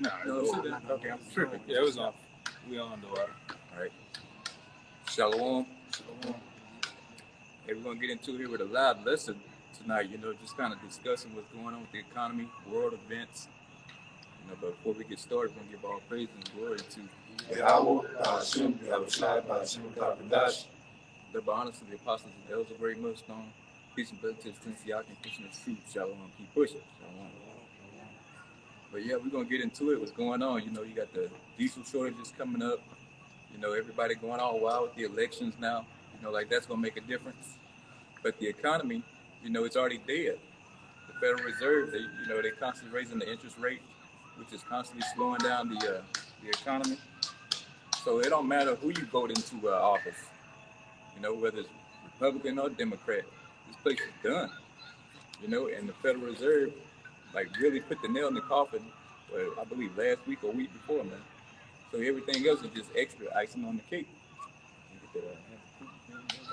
No, okay, I'm tripping. Yeah, it was on. We on the water. All right. Shalom. Hey, we're gonna get into here with a live lesson tonight. Just kind of discussing what's going on with the economy, world events. But before we get started, we're gonna give all praise and glory to Yahweh, Hashem, Yahushai, Hashem, Kavandash. double honors to the apostles of the elders of Great Millstone. Peace and blessings to the Tensiach and pushing the truth. Shalom. Keep pushing. Shalom. But yeah, we're gonna get into it. What's going on? You got the diesel shortages coming up. Everybody going all wild with the elections now. Like that's gonna make a difference. But the economy, it's already dead. The Federal Reserve, they constantly raising the interest rate, which is constantly slowing down the economy. So it don't matter who you vote into office. Whether it's Republican or Democrat, this place is done. And the Federal Reserve, like, really put the nail in the coffin. Well, I believe last week or week before, man. So everything else is just extra icing on the cake. If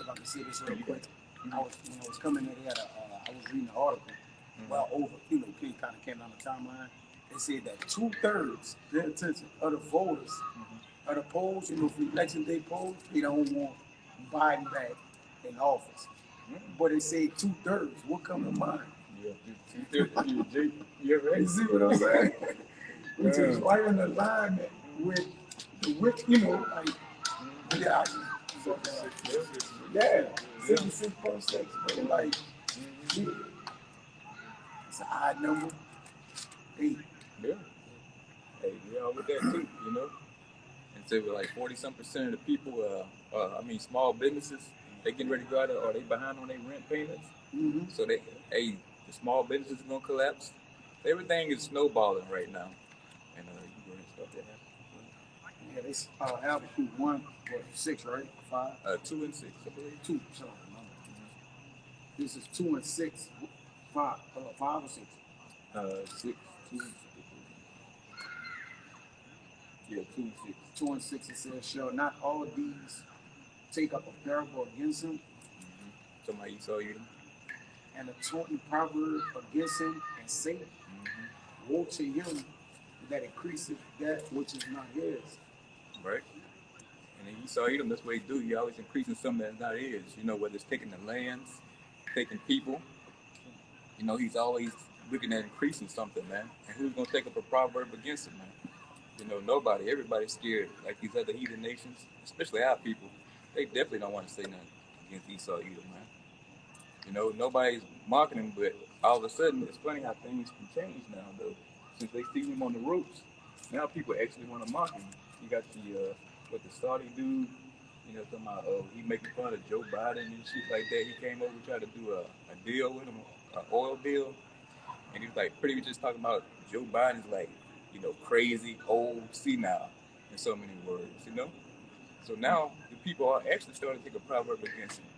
I can say this real quick, when I was coming in here, I was reading an article. Well, kind of came down the timeline. They said that 2/3, pay attention, of the voters, of the polls, for election day polls, they don't want Biden back in office. But they say 2/3. What come to mind? Yeah, you're right. You see what I'm saying? Which is right in alignment with the yeah, 66.6. But like, it's an odd number. 8. Yeah. Hey, with that too, And say with like 40-some% of the people, small businesses, they getting ready to go out or they behind on their rent payments. So the small businesses are gonna collapse. Everything is snowballing right now. And you go ahead and start that. Yeah, they altitude 1, 6, right? 5? 2 and 6, I believe. 2. Sorry, this is 2 and 6. 5 or 6? 6. 2 and 6. Yeah, 2 and 6. 2 and 6. It says, shall not all these take up a parable against him? Somebody you saw you. And a taunting proverb against him, and say, woe to him that increaseth that which is not his. Right. And then Esau Edom, that's what he do. He always increasing something that's not his. Whether it's taking the lands, taking people. He's always looking at increasing something, man. And who's gonna take up a proverb against him, man? Nobody. Everybody's scared. Like these other heathen nations, especially our people, they definitely don't want to say nothing against Esau Edom, man. Nobody's mocking him, but all of a sudden, it's funny how things can change now, though. Since they see him on the ropes, now people actually want to mock him. You got the Saudi dude, talking about, he making fun of Joe Biden and shit like that. He came over, tried to do a deal with him, an oil deal, and he was like pretty much just talking about Joe Biden's like, crazy, old, senile, in so many words, So now the people are actually starting to take a proverb against him.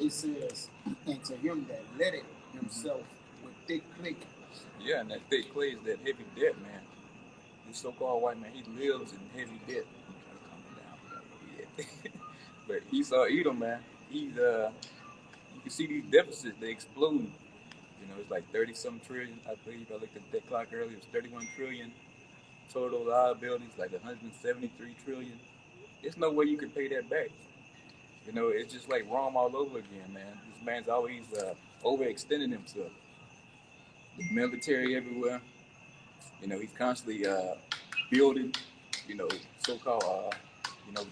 It says, and to him that let it himself with thick clay. Yeah, and that thick clay is that heavy debt, man. This so-called white man, he lives in heavy debt. I'm trying to calm down. But Esau Edom, man, he's you can see these deficits, they explode. It's like 30-some trillion, I believe. I looked at that clock earlier. It was 31 trillion. Total liabilities, like 173 trillion. There's no way you can pay that back. It's just like Rome all over again, man. This man's always overextending himself. The military everywhere. He's constantly building, so-called,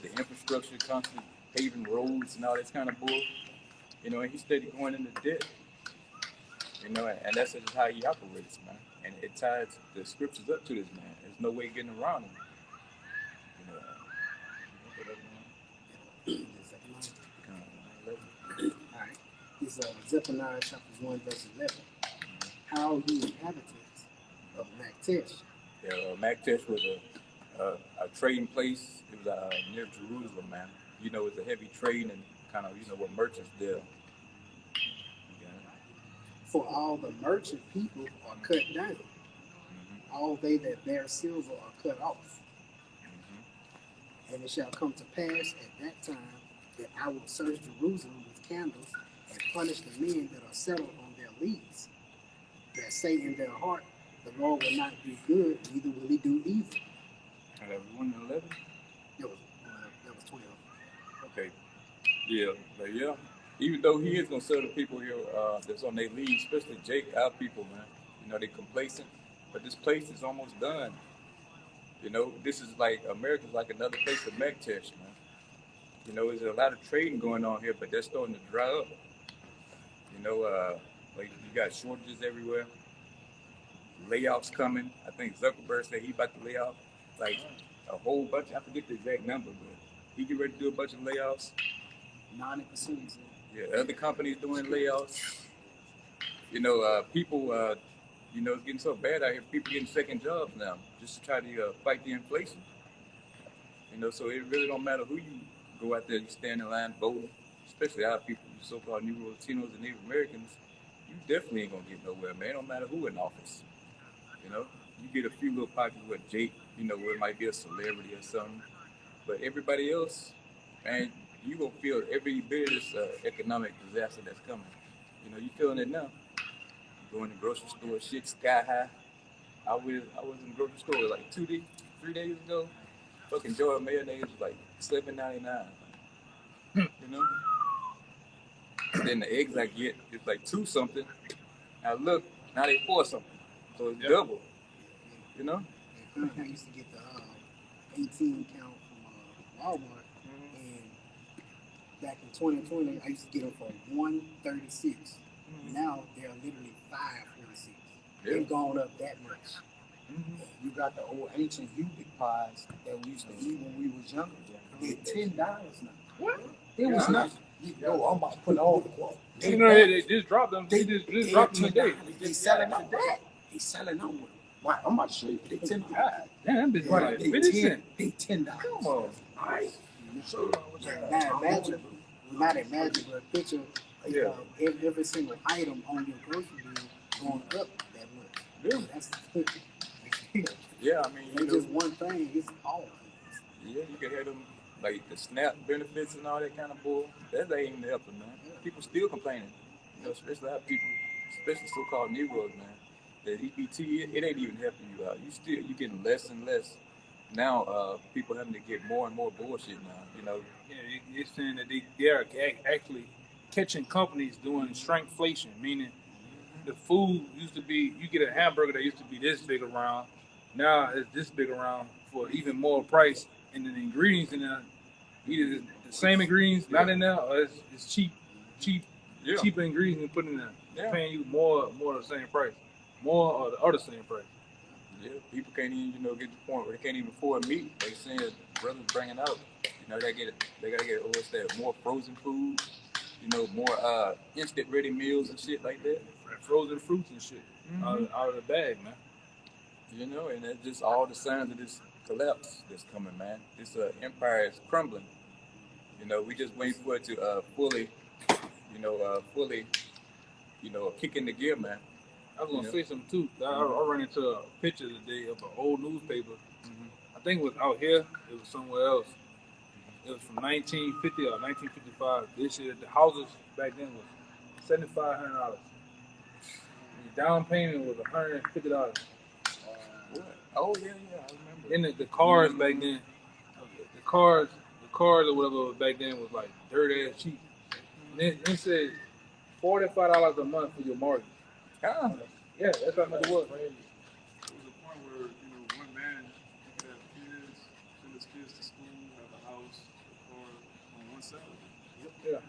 the infrastructure, constantly paving roads and all that kind of bull. And he's steady going into debt. And that's just how he operates, man. And it ties the scriptures up to this man. There's no way getting around him. Alright. It's Zephaniah chapter 1, verse 11. How you inhabitants of Maktesh. Yeah, Maktesh was a trading place. It was near Jerusalem, man. It's a heavy trade and kind of, what merchants did. For all the merchant people are cut down. All they that bear silver are cut off. And it shall come to pass at that time that I will search Jerusalem with candles and punish the men that are settled on their leads, that say in their heart, the Lord will not do good, neither will he do evil. And that was 1 and 11? That was 12. Okay. Yeah, but yeah. Even though he is gonna sell the people here that's on their lead, especially Jake, our people, man. You know, they complacent. But this place is almost done. You know, this is like America's like another place of McTesh, man. You know, there's a lot of trading going on here, but they're starting to dry up. You know, like you got shortages everywhere, layoffs coming. I think Zuckerberg said he about to lay off like a whole bunch. I forget the exact number, but he get ready to do a bunch of layoffs. 90%. Yeah, other companies doing layoffs. You know, people. You know, it's getting so bad out here. People getting second jobs now just to try to fight the inflation. You know, so it really don't matter who you go out there, you stand in line voting, especially our people, so-called Negro Latinos and Native Americans. You definitely ain't gonna get nowhere, man. It don't matter who in office. You know, you get a few little pockets with Jake, you know, where it might be a celebrity or something. But everybody else, man, you gonna feel every bit of this economic disaster that's coming. You know, you feeling it now. You go in the grocery store, shit sky high. I was in the grocery store like 3 days ago. Fucking Joy mayonnaise was like $7.99. You know? And then the eggs I get is like 2 something. I look, now they 4 something. So it's double. You know? I used to get the 18 count from Walmart, and back in 2020, I used to get them for $1.36. Now they're literally $5.46. They've gone up that much. You got the old ancient Ubik pies that we used to eat when we was younger. They're $10 now. What? It was not. Yo, I'm about to put all the quote. You know, they just dropped them. They just dropped them today. They selling out that. They selling out with them. Wow, I'm about to show you. They $10. Damn, that bitch like 50 cents. They $10. Come on. Nice. Now imagine a picture of every single item on your grocery bill going up that much. Yeah. That's Yeah, I mean, it's just one thing. It's all. Yeah, you can have them like the SNAP benefits and all that kind of bull. That ain't even helping, man. People still complaining. You know, especially our people, especially so-called Negroes, man. The EBT, it ain't even helping you out. You getting less and less. Now, people having to get more and more bullshit now. You know. Yeah, it's saying that they are actually catching companies doing shrinkflation, meaning the food used to be, you get a hamburger that used to be this big around, now it's this big around for even more price, and then the ingredients in there, either the same ingredients not in there, or it's cheaper ingredients and put in there. They're paying you more of the same price, more or the other same price. Yeah, people can't even, you know, get to the point where they can't even afford meat. They saying brothers bringing out, you know, they gotta get what's that, more frozen food, you know, more instant ready meals and shit like that. Frozen fruits and shit out of the bag, man. You know, and that's just all the signs of this collapse that's coming, man. This empire is crumbling. You know, we just waiting for it to fully kick in the gear, man. I was gonna say something too. I ran into a picture today of an old newspaper. I think it was out here. It was somewhere else. It was from 1950 or 1955. They said the houses back then was $7,500. The down payment was $150. Oh yeah, I remember. Then the cars back then, the cars or whatever back then was like dirt ass cheap. And it said $45 a month for your mortgage. Yeah, that's how much it was. There was a point where, you know, one man could have kids, send his kids to school, have a house, a car on one salary. Yeah.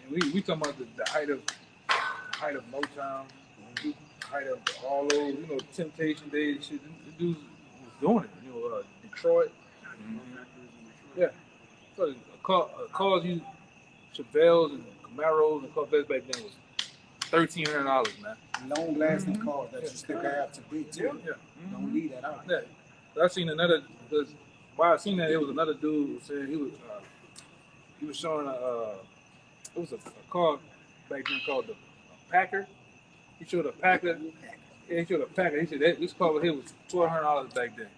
And we talking about the height of Motown, the height of all those, you know, Temptation Days and shit. The dudes was doing it. You know, Detroit. Yeah. So cars you Chevelles and Camaros and Corvettes back then was $1,300, man. Long lasting cars that you still have to beat too. Yeah. Don't leave that out. Yeah. I seen another, because while I seen that, it was another dude who said he was showing it was a car back then called the Packer. He showed a Packer. Yeah, he showed a Packer. He said this car here was $1,200 back then.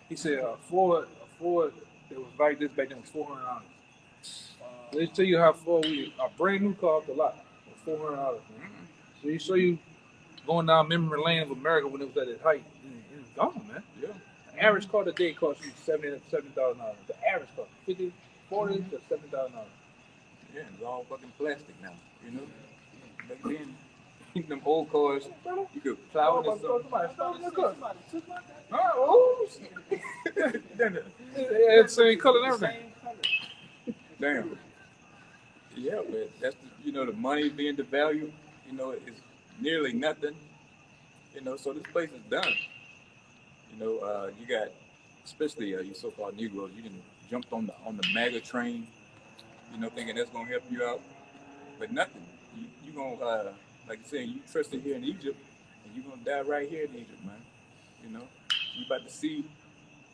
He said a Ford that was like this back then was $400. They tell you how far a brand new car off the lot was $400. So he show you going down memory lane of America when it was at its height. It's gone, man. Yeah. The average car today costs you $70,000. The average car, 50, 40 to $70,000. Yeah, it's all fucking plastic now. You know, back then, them old cars, you could plow into something. Oh, they had the same color and everything. Damn. Yeah, but that's the money being devalued. Is nearly nothing. So this place is done. You got, especially you so-called Negroes, you can jumped on the MAGA train. Thinking that's gonna help you out, but nothing. You gonna like you saying, you trusted here in Egypt, and you gonna die right here in Egypt, man. You about to see,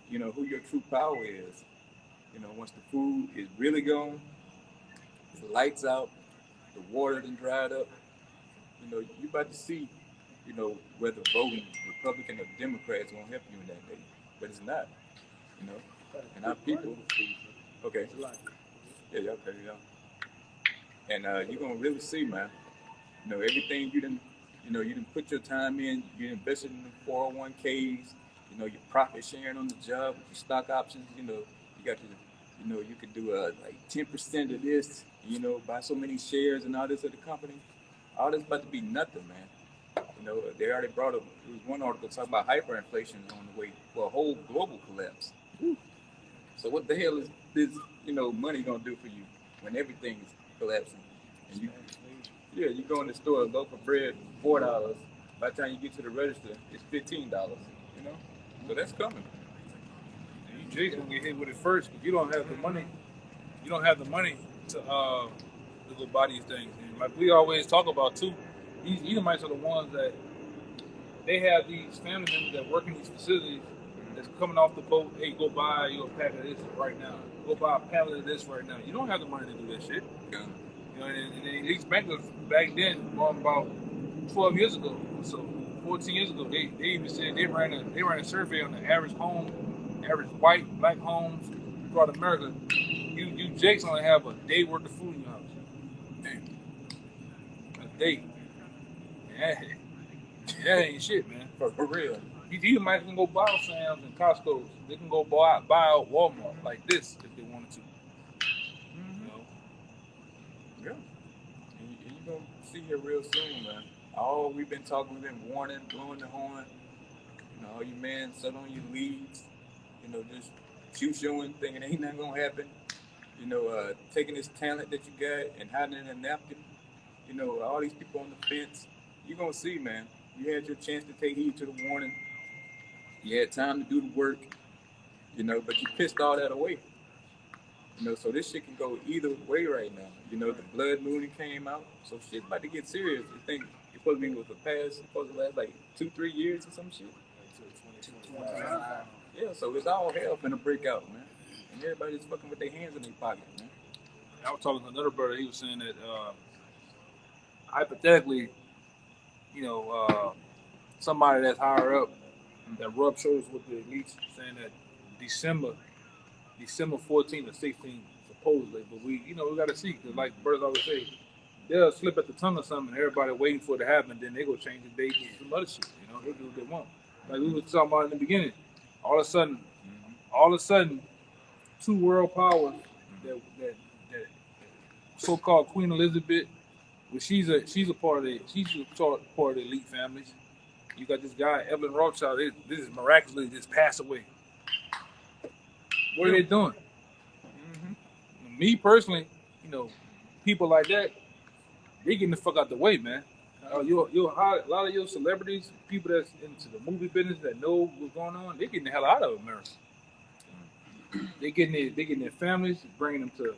who your true power is. Once the food is really gone, the lights out, the water done dried up. You about to see, whether voting Republican or Democrat is gonna help you in that day, but it's not. You know, and our people. Okay. Yeah, okay, yeah. And you're gonna really see, man. Everything you didn't put your time in. You invested in the 401ks. Your profit sharing on the job, your stock options. You got to, you could do like 10% of this. Buy so many shares and all this of the company. All this about to be nothing, man. They already brought up. There was one article talking about hyperinflation on the way for a whole global collapse. So what the hell is this, money gonna do for you when everything is collapsing? And you go in the store, a loaf of bread, $4. By the time you get to the register, it's $15. So that's coming. And you Jay's gonna get hit with it first because you don't have the money. You don't have the money to go buy these things. And like we always talk about too, these Edomites are the ones that they have these family members that work in these facilities that's coming off the boat. Hey, go buy you a pack of this right now. Go buy a pallet of this right now. You don't have the money to do that shit. Yeah. And these bankers back then, about 12 years ago, so 14 years ago, they even said they ran a survey on the average home, average white, black homes throughout America. You Jakes only have a day worth of food in your house. Damn. A day. That ain't shit, man. For real. You might can go buy Sam's and Costco's. They can go buy out Walmart like this if they wanted to. Yeah. And you're going to see here real soon, man. All we've been talking, we've been warning, blowing the horn. All you men sit on your leads, just showing, thinking ain't nothing going to happen. Taking this talent that you got and hiding it in a napkin. All these people on the fence. You're going to see, man. You had your chance to take heed to the warning. You had time to do the work, but you pissed all that away. So this shit can go either way right now. The blood moon came out, so shit about to get serious. You think it's supposed to be with the past, it's supposed to last like 2-3 years or some shit? Yeah, so it's all hell finna break out, man. And everybody's fucking with their hands in their pocket, man. I was talking to another brother, he was saying that hypothetically, somebody that's higher up that rub shoulders with the elites saying that December 14th or 16th, supposedly, but we got to see, because like brothers always say, they'll slip at the tongue or something, and everybody waiting for it to happen, then they go change the date and some other shit, they do what they want. Like we were talking about in the beginning, all of a sudden, two world powers that so-called Queen Elizabeth, well, she's a part of the elite families. You got this guy Evelyn Rothschild. This is miraculously just passed away. What are they doing? Me personally, people like that, they getting the fuck out the way, man. A lot of your celebrities, people that's into the movie business that know what's going on, they getting the hell out of America. They getting their families, bringing them to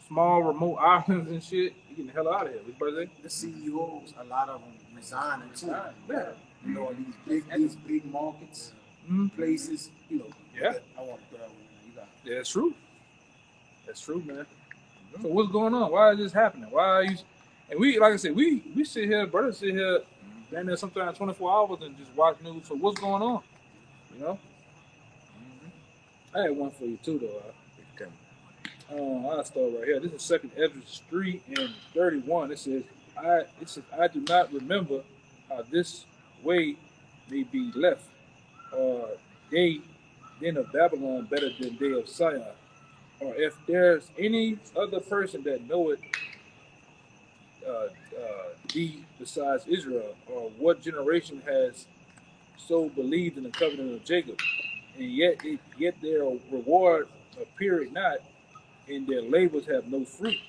small remote islands and shit. They getting the hell out of here. The CEOs, a lot of them resigning too. Yeah. These big markets, places, Yeah. I want to throw Yeah, that's true. That's true, man. So what's going on? Why is this happening? Why are you? And we, like I said, we sit here, brothers sit here, down there sometimes 24 hours and just watch news. So what's going on? I had one for you too, though. I'll start right here. This is 2nd Edwards Street in 31. It says, I do not remember how this way may be left, or they then of Babylon better than they of Sion, or if there's any other person that knoweth thee besides Israel, or what generation has so believed in the covenant of Jacob, and yet their reward appeareth not, and their labors have no fruit.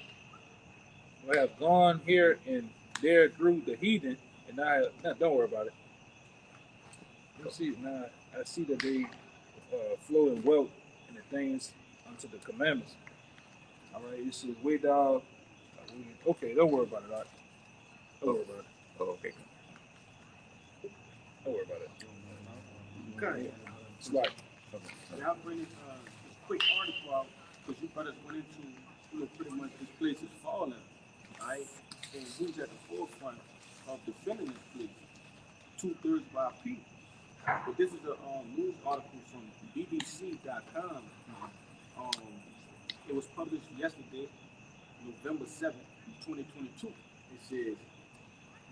I have gone here and there through the heathen, and I have, no, don't worry about it. You see, now I see that they flow in wealth and the things unto the commandments. All right, it says way down. Okay, don't worry about it. All right. Don't worry about it. Oh, okay. Don't worry about it. Okay. It's like, And I'll bring a quick article out because you brothers went into, pretty much this place is falling, right? And who's at the forefront of defending this place? 2/3 by people. But this is a news article from BBC.com. It was published yesterday, November 7th, 2022. It says,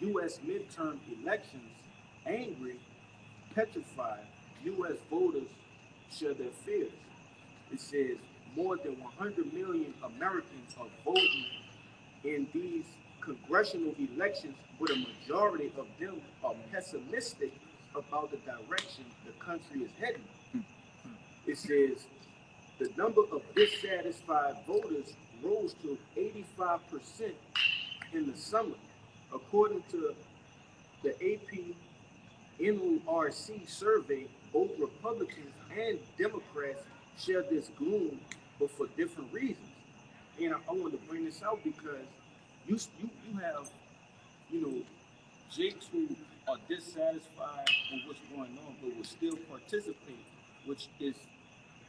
U.S. midterm elections, angry, petrified, U.S. voters share their fears. It says more than 100 million Americans are voting in these congressional elections, but a majority of them are pessimistic about the direction the country is heading. It says the number of dissatisfied voters rose to 85% in the summer, according to the AP NORC survey. Both Republicans and Democrats share this gloom, but for different reasons. And I want to bring this out because you have, Jakes who are dissatisfied with what's going on, but will still participate, which is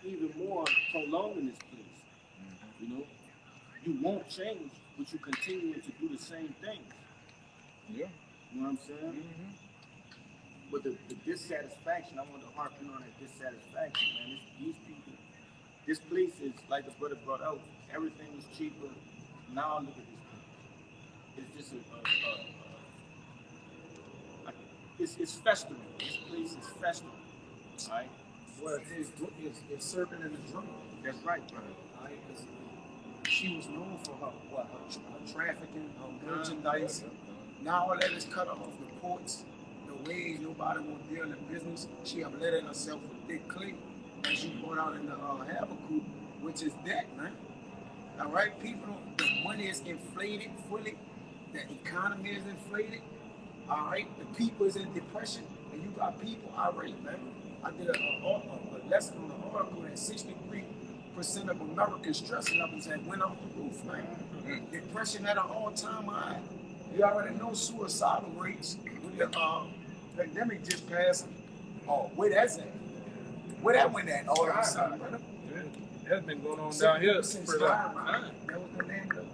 even more prolonging this place. You won't change, but you continue to do the same thing. yeah. You know what I'm saying? But the dissatisfaction, I want to harp in on that dissatisfaction, man. These people, this place is, like the brother brought out, everything was cheaper. Now look at this place. It's just it's festering. This place is festering, all right? Well, it's serving in the drum. That's right, brother. Right? 'Cause she was known for her trafficking, her merchandise. Now all that is cut off. The ports, the ways nobody will deal in business. She have let in herself with big clay, as she brought out in the Habakkuk, which is that, man. All right, people, the money is inflated fully. The economy is inflated. All right, the people is in depression, and you got people irate, man. I did a lesson on the article that 63% of Americans stress levels had went off the roof, man. Depression at an all-time high. You already know suicidal rates with the pandemic just passed. Oh, where that's at? Where that went at all of a sudden, brother? That's been going on down here. That was the name of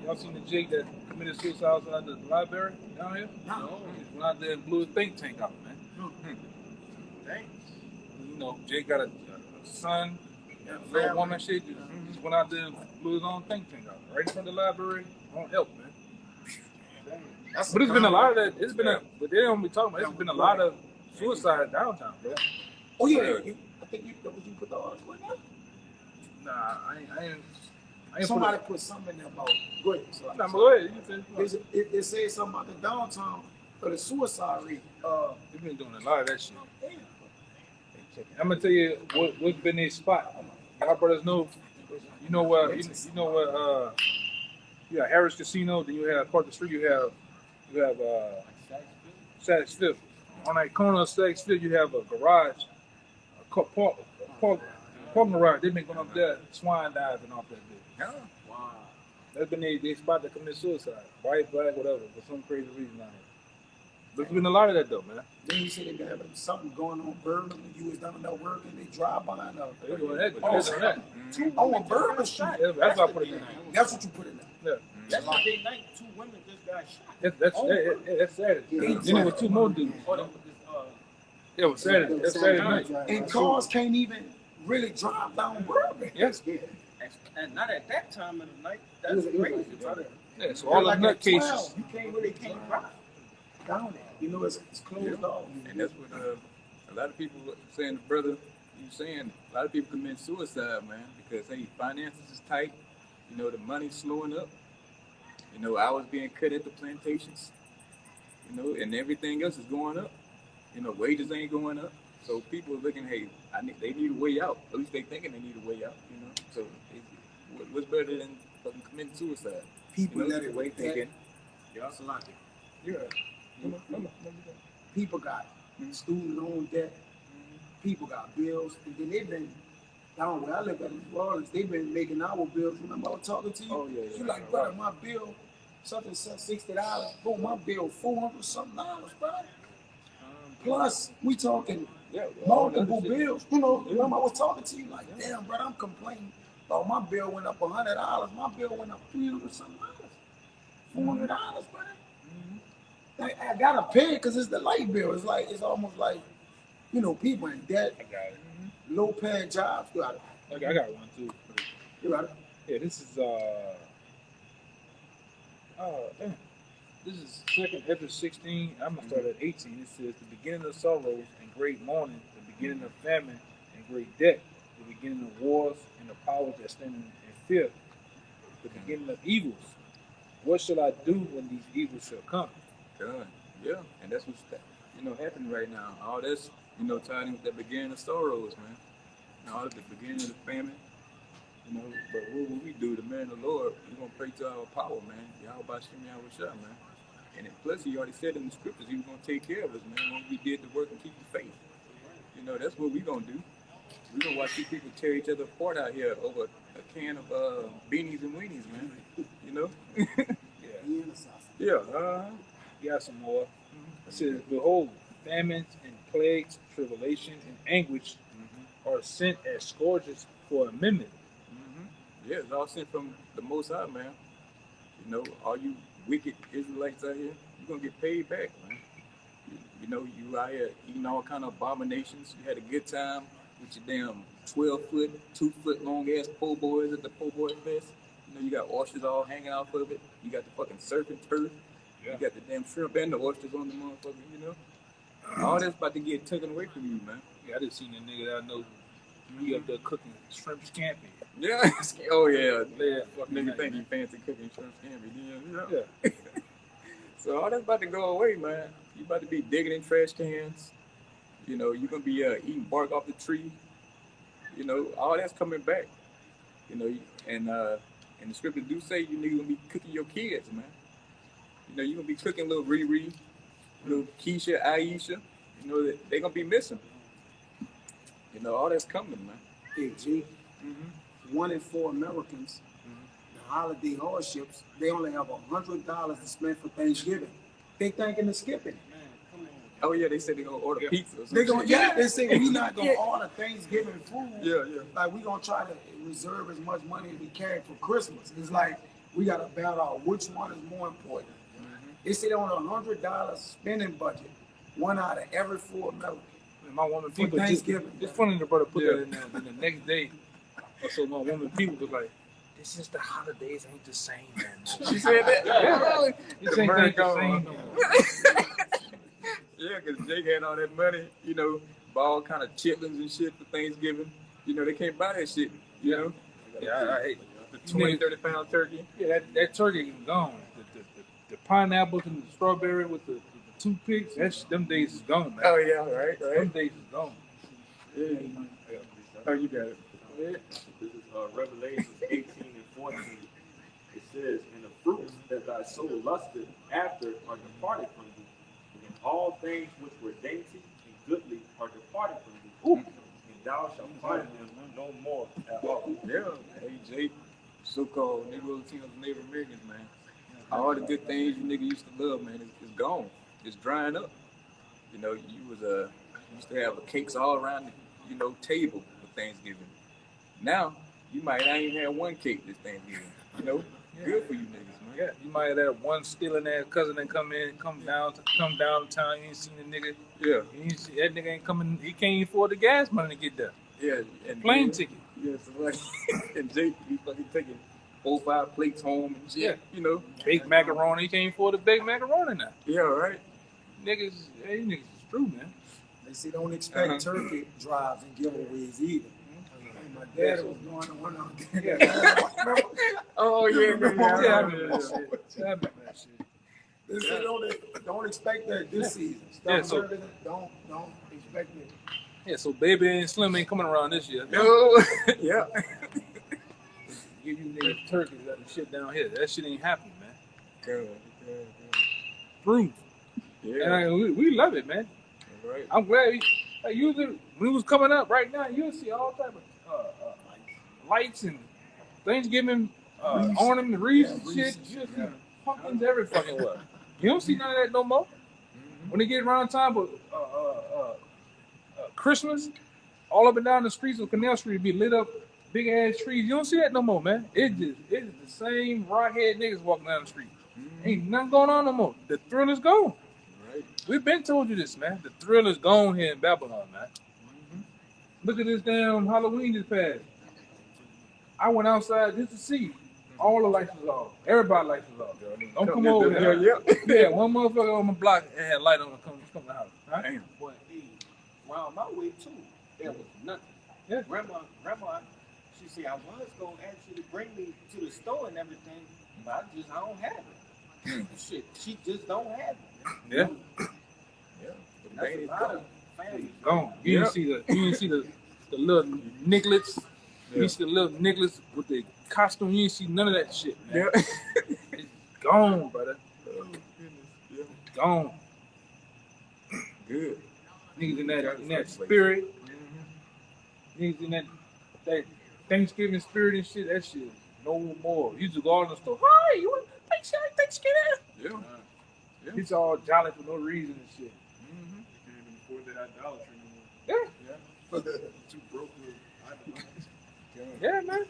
Y'all seen the Jake that committed suicide outside the library down here? No. He went out there and blew his think tank out, man. Dang. Jake got a son, a little woman, shit. Just went out there and blew his own think tank out right in front of the library. On help, man. But it's been a lot of that. It's been but they don't be talking about. It's been a lot of suicide downtown, bro. Oh yeah, I think you put the article in there. Nah, I ain't. Somebody put something in there about. Go ahead. Nah, go ahead. It says something about the downtown or the suicide rate. They've been doing a lot of that shit. I'm gonna tell you what's been their spot. Y'all brothers know. You know what? You got Harris Casino. Then you have across the street. You have Saks Fifth. On that corner of Saks Fifth, you have a garage, parking garage. They've been going up there, swine diving off that bitch. Wow. That's been their spot to commit suicide. White, black, whatever, for some crazy reason out here. But there's been a lot of that though, man. Then you said they got something going on Bourbon, and you was down there working, they drive by and They're doing that. on Bourbon Street. That's why I put it in there. That's what you put in there. Yeah. Yesterday night, 2 women just got shot. That's Saturday. Then it was 2 more dudes. It was Saturday. That's Saturday night. And cars can't even really drive down Bourbon. Yes. And not at that time of the night. That's crazy, brother. Yeah, so all the nut cases. You can't drive down there. You know, it's closed off. And that's what a lot of people saying, brother, you saying a lot of people commit suicide, man, because hey, finances is tight. You know, the money's slowing up. You know, hours being cut at the plantations. You know, and everything else is going up. You know, wages ain't going up. So people are looking, hey, they need a way out. At least they thinking they need a way out. You know, so what's better than fucking committing suicide? People You know, let it way thinking. Yeah. Yeah. People got student loan debt. People got bills, and then they've been down where I live at New Orleans. They've been making our bills. Remember I was talking to you? Oh yeah. You like, brother, my bill, something said $60. Bro, my bill $400 something, brother. Plus, we talking multiple bills. You know, remember I was talking to you like, damn, brother, I'm complaining. Oh, my bill went up $100. My bill went up $300 something. $400, brother. I gotta pay it because it's the light bill. It's almost like, you know, people in debt. I got it. Low paying jobs. You got it. Okay, I got one too. You got it. Yeah, this is this is second Ezra 16. I'm gonna start at 18. It says the beginning of sorrows and great mourning, the beginning of famine and great debt, the beginning of wars and the powers that stand in fear, the beginning of evils. What shall I do when these evils shall come? Done. Yeah, and that's what's happening right now. All that's tied in with the beginning of sorrows, man. All at the beginning of the famine. But what will we do? The man of the Lord, we're gonna pray to our power, man. Yahweh Shem Yahweh, man. And plus, he already said in the scriptures, he was gonna take care of us, man. When we did the work and keep the faith. That's what we gonna do. We're gonna watch these people tear each other apart out here over a can of beanies and weenies, man. Yeah. Got some more. It says, behold, famines and plagues, tribulation and anguish are sent as scourges for a minute. Yeah, it's all sent from the Most High, man. All you wicked Israelites out here, you're gonna get paid back, man. You out here eating all kind of abominations. You had a good time with your damn 12-foot, 2-foot long ass po' boys at the po' boy fest. You got oysters all hanging off of it. You got the fucking surfing turf. Yeah. You got the damn shrimp and the oysters on the motherfucker, All that's about to get taken away from you, man. Yeah, I just seen a nigga that I know. He up there cooking shrimp scampi. Yeah. Oh, yeah. Nigga think he fancy cooking shrimp scampi. Yeah. So all that's about to go away, man. You about to be digging in trash cans. You're going to be eating bark off the tree. All that's coming back. And the scriptures do say you niggas going to be cooking your kids, man. You're going to be cooking little Riri, little Keisha, Aisha. They're going to be missing. All that's coming, man. Hey, G. 1 in 4 Americans, the holiday hardships, they only have $100 to spend for Thanksgiving. They thinking of skipping. Oh, yeah, they said they're going to order pizza or something. They say we're not going to order Thanksgiving food. Yeah. Like, we're going to try to reserve as much money as we can for Christmas. It's like we got to battle out which one is more important. They say on a $100 spending budget, 1 out of every 4 Americans. My woman people Thanksgiving. It's funny the brother put that in there. And the next day, so my woman people was like, "This is the holidays ain't the same, man." She said that. Yeah. This ain't the same no more. Yeah, because Jake had all that money, buy all kind of chitlins and shit for Thanksgiving. They can't buy that shit. Yeah, I hate the 20, 30 pound turkey. Yeah, that turkey is gone. The pineapples and the strawberry with the toothpicks, them days is gone, man. Oh, yeah, right. Them days is gone. Yeah. Oh, you got it. Yeah. This is Revelations 18 and 14. It says, and the fruits that thy soul lusted after are departed from thee, and all things which were dainty and goodly are departed from thee. Ooh. And thou shalt find them no more at all. Yeah. Hey, Jake, so-called Negro Latinos and Native Americans, man. All the good things you niggas used to love, man, is gone. It's drying up. You used to have cakes all around the, table for Thanksgiving. Now, you might not even have one cake this Thanksgiving. Good for you niggas, man. Yeah, you might have that one stealing ass cousin that come down to town. You ain't seen the nigga. Yeah. That nigga ain't coming. He can't even afford the gas money to get there. Yeah. And plane ticket. Yeah, so like, and Jake be fucking taking 4 or 5 plates home and shit. Yeah. Baked macaroni. He can't afford the baked macaroni now. Yeah, right. niggas is true, man. They say don't expect turkey drives and giveaways either. My dad was going to one of them. Oh yeah, I remember yeah. that shit. They say don't expect that this season. Yeah, Stop so- serving it. Don't expect it. Yeah, so Baby and Slim ain't coming around this year. No. Yeah. Give you niggas turkeys that shit down here. That shit ain't happening, man. Good. Proof. Yeah. And we love it, man. Right. I'm glad usually when it was coming up right now, you'll see all type of lights and Thanksgiving ornament, wreaths and shit. You'll see pumpkins every fucking way. You don't see none of that no more. When they get around time of Christmas, all up and down the streets of Canal Street be lit up, big ass trees. You don't see that no more, man. It's the same rockhead niggas walking down the street. Ain't nothing going on no more. The thrill is gone. Right. We've been told you this, man. The thrill is gone here in Babylon, man. Look at this damn Halloween this past. I went outside just to see. All the lights was off. Everybody lights was off. Don't come over here. Yeah, one motherfucker on my block had a light on come to the house. Right? Damn. But round my way too, there was nothing. Yeah. Grandma, she said I was gonna ask you to bring me to the store and everything, but I don't have it. Shit, she just don't have it. Yeah. Yeah. That's a lot of families. Gone. You didn't see the little Nicklets. Yeah. You see the little Nicklets with the costume. You didn't see none of that shit, man. Yeah. It's gone, brother. Oh goodness. Yeah. Gone. Good. Niggas in that spirit. Niggas in that Thanksgiving spirit and shit. That shit no more. You just go out in the store. Hi, you want Thanksgiving? Yeah. It's all jolly for no reason and shit. You can't even afford that idolatry no more. Yeah. Too broke to idolize. Yeah, man.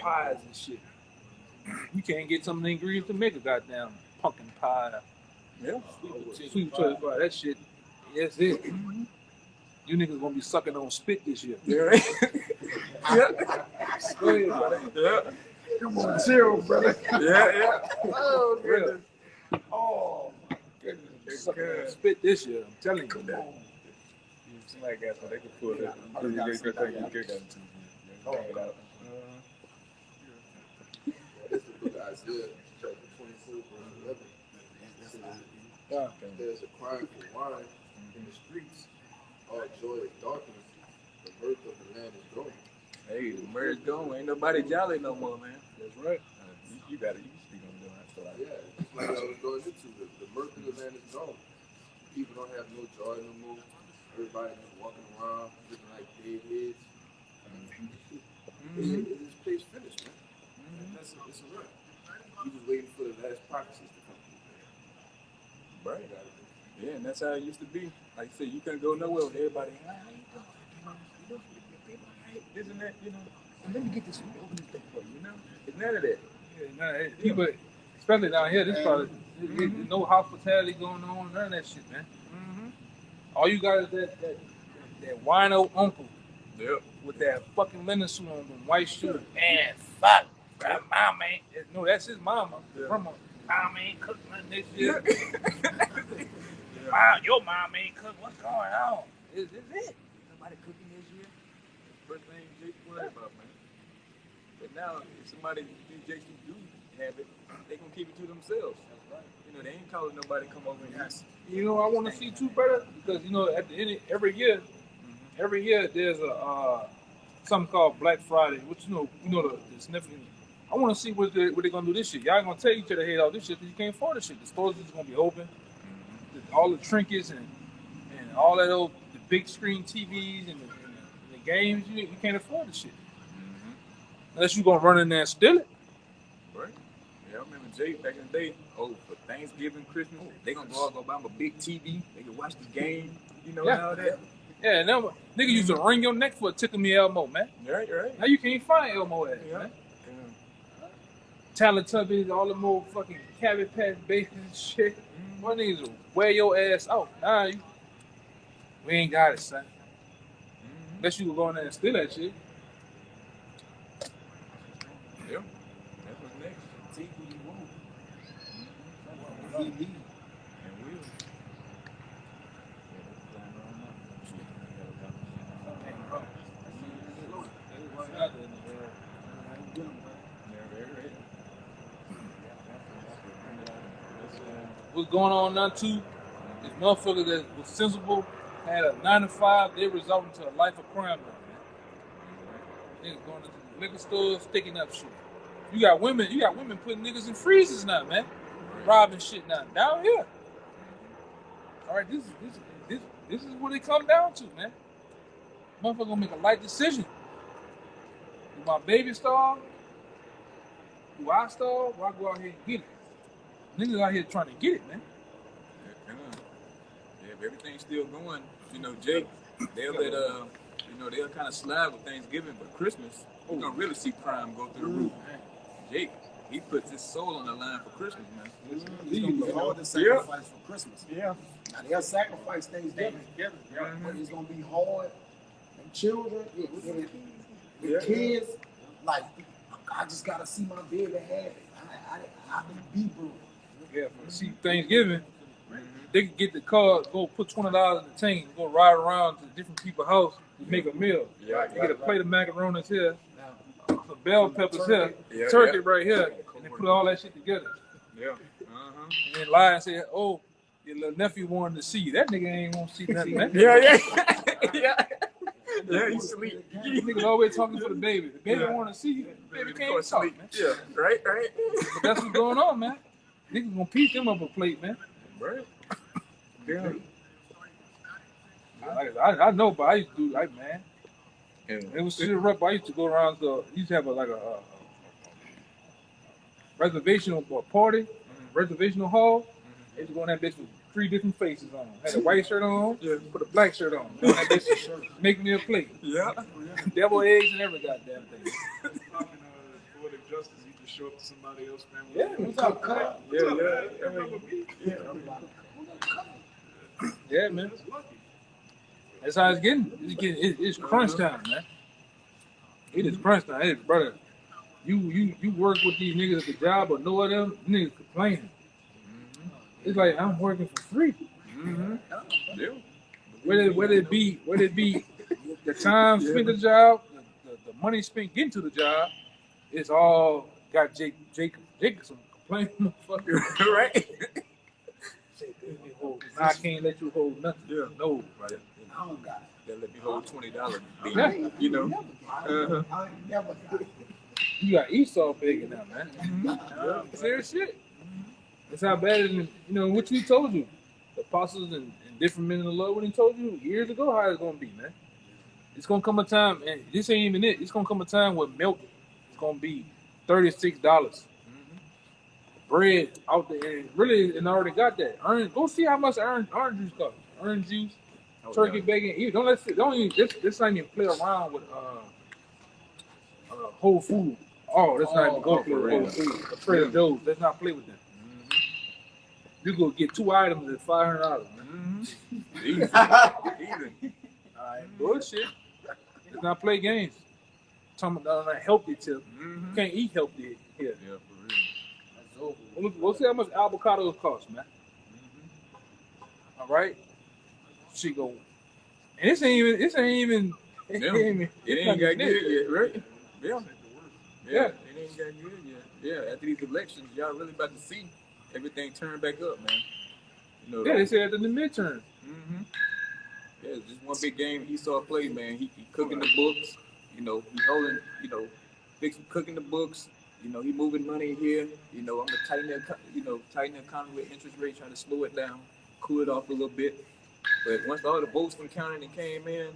Pies and shit. You can't get some of the ingredients to make a goddamn pumpkin pie. Yeah. Sweet potato pie. That shit. That's it. You niggas gonna be sucking on spit this year. Yeah. Right. Yeah. Go ahead, brother. Yeah. Come on, chill, brother. Yeah. Oh goodness. Oh my goodness. Sucking on spit this year. I'm telling you. Come on. Somebody got so they could pull Yeah, I that. got some. Oh, it out. This is the book of Isaiah, chapter 24, verse 11. It says, there's a cry for wine in the streets. All joy is darkness. The mirth of the land is gone. Hey, the merge going. Ain't nobody jolly no more, man. That's right. You speak on doing that. So Yeah, it's like I was going into the mirth of the land is gone. People don't have no joy no more. Everybody just walking around looking like dead heads. This place finished, man. It's a wrap. You just waiting for the last prophecies to come through. right. Yeah, and that's how it used to be. Like I said, you couldn't go nowhere with everybody. This and that, And let me get this open this thing for you, It's none of that. Yeah, people, especially down here, this probably there's no hospitality going on, none of that shit, man. All you got is that wino uncle Yep. with that fucking linen suit on, them white shoes. Man, fuck, that mama ain't. No, that's his mama. Yeah. Grandma, mom ain't cooking nothing this year. Wow, your mom ain't cooking. What's going on? Is it? Somebody cooking this year? First thing Jake worried about, man. But now, if somebody these Jakes do have it, they gonna keep it to themselves. That's right. They ain't calling nobody to come over and ask. You know, I want to see too, brother, because at the end of every year there's a something called Black Friday, which the significant. I want to see what they're gonna do this year. Y'all gonna tell each other head off this shit because you can't afford this shit. The stores is gonna be open. All the trinkets and all that old the big screen TVs and the games, you can't afford this shit unless you gonna run in there and steal it. Right. Yeah, I remember Jay back in the day. Oh, for Thanksgiving, Christmas, they gonna go buy them a big TV. They can watch the game. Yeah. All that. Yeah, and then nigga used to wring your neck for a tickle me Elmo, man. Right. Now you can't find Elmo ass, man. Teletubbies, all the more fucking Cabbage Patch Babies and shit. One niggas will wear your ass out. Nah, we ain't got it, son. Unless you go in there and steal that shit. Yeah. That's what's next. Take what you want. And we going on now too. This motherfucker that was sensible had a 9 to 5. They result into a life of crime now, man. Niggas going to the liquor store, sticking up shit. You got women putting niggas in freezers now, man. Robbing shit now. Down here. All right, this is what it come down to, man. Motherfucker gonna make a life decision. Do my baby starve? Do I starve? Or I go out here and get it? Niggas out here trying to get it, man. Yeah, if everything's still going, you know, Jake, they'll let they'll kind of slide with Thanksgiving, but Christmas, you're gonna really see crime go through the roof. Jake, he puts his soul on the line for Christmas, man. It's gonna be hard to sacrifice for Christmas. Yeah. Now they'll sacrifice Thanksgiving, but it's gonna be hard. And children, the kids, like, I just gotta see my baby have it. I can be brutal. Yeah, see Thanksgiving, they can get the car, go put $20 in the tank, go ride around to different people's house and make a meal. Yeah, you get a plate of macaronis here, some bell peppers here, turkey right here, and they put all that shit together. Yeah. And then lie and say, "Oh, your little nephew wanted to see you." That nigga ain't gonna see nothing, man. Yeah. Yeah, he's sleep. Niggas always talking for the baby. The baby want to see you. The baby can't talk, man. Yeah, right. But that's what's going on, man. Niggas gonna piece them up a plate, man. Right. Yeah. I know, but I used to do like, man. Yeah. It was shit rough. I used to go around to, used to have a reservational party, reservational hall. They used to go in that bitch with 3 different faces on. Had a white shirt on, put a black shirt on. That bitch make me a plate. Yeah. Devil eggs and every goddamn thing. Poetic justice, you just show up to somebody else's family. Yeah, what's up, cut? Yeah, man. That's how it's getting. It's crunch time, man. It is crunch time. Hey, brother, you work with these niggas at the job, but no of them niggas complaining. It's like I'm working for free. Yeah. Whether it be the time spent the job, the money spent getting to the job, it's all got Jacobson complaining, motherfucker. Right. I can't let you hold nothing. Yeah. No, brother. I don't got it. They let me hold $20. Yeah. You know. I ain't never got it. You got Esau begging now, man. Serious shit. That's how bad it is. You know, what we told you. The apostles and different men in the Lord, what he told you years ago how it's going to be, man. It's going to come a time, and this ain't even it. It's going to come a time where milk is going to be $36. Bread out there, and really, and I already got that. Go see how much orange juice costs. Orange juice, turkey, bacon. Don't even, this ain't even play around with Whole Food. Oh, that's not even go for Whole Food. Trader Joe's, let's not play with them. You go get 2 items at $500, man. Easy. Bullshit. Let's not play games. Talking about a healthy tip. You can't eat healthy here. Yeah, for real. We'll see how much avocados cost, man. All right. She go. And it ain't even. It ain't got good yet, right? Yeah. Yeah. It ain't got good yet. Yeah. After these elections, y'all really about to see everything turn back up, man. You know, Yeah, they said in the midterm. Yeah, just one big game he saw play, man. He cooking the books, you know, he holding, you know, cooking the books, you know, he moving money here, you know, I'm gonna tighten the economy with interest rates, trying to slow it down, cool it off a little bit. But once all the votes from counting and came in,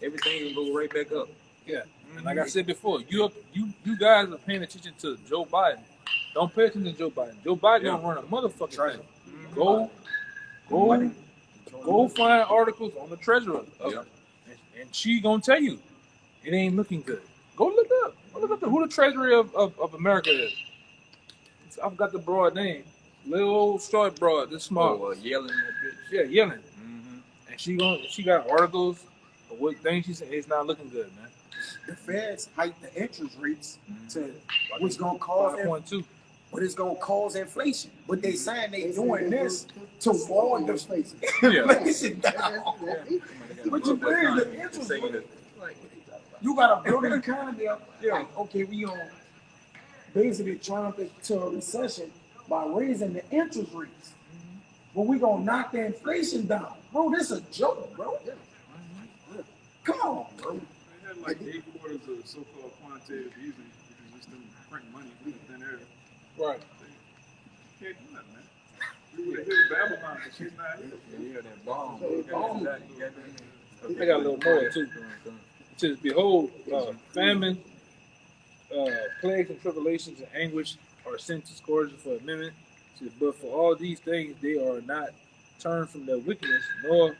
everything will go right back up. Yeah. And like I said before, you guys are paying attention to Joe Biden. Don't pay attention to Joe Biden. Joe Biden don't run a motherfucking thing. Go find articles on the treasurer. And she gonna tell you it ain't looking good. Go look up. Who the treasurer of America is. I forgot the broad name. Little old short broad, this small. Yelling that bitch. Yeah, yelling. And she got articles of what things she said. It's not looking good, man. The Feds hike the interest rates to what's gonna cause 5.2. But it's gonna cause inflation. But they saying they doing this to warn the inflation. Yeah. Inflation down. But you bring the interest rate. You gotta build an economy up. Like, okay, we on basically trying to a recession by raising the interest rates. but we gonna knock the inflation down, bro. This a joke, bro. Come on, bro. They had like 8 quarters of so-called quantitative easing, which is just them printing money from thin air. Right. They can't do nothing, man. We would have hit Babylon, but she's not here. Yeah, that bomb. I got a little more too. It says, behold, famine, plagues and tribulations and anguish are sent to scourges for a minute. It says, but for all these things they are not turned from their wickedness, nor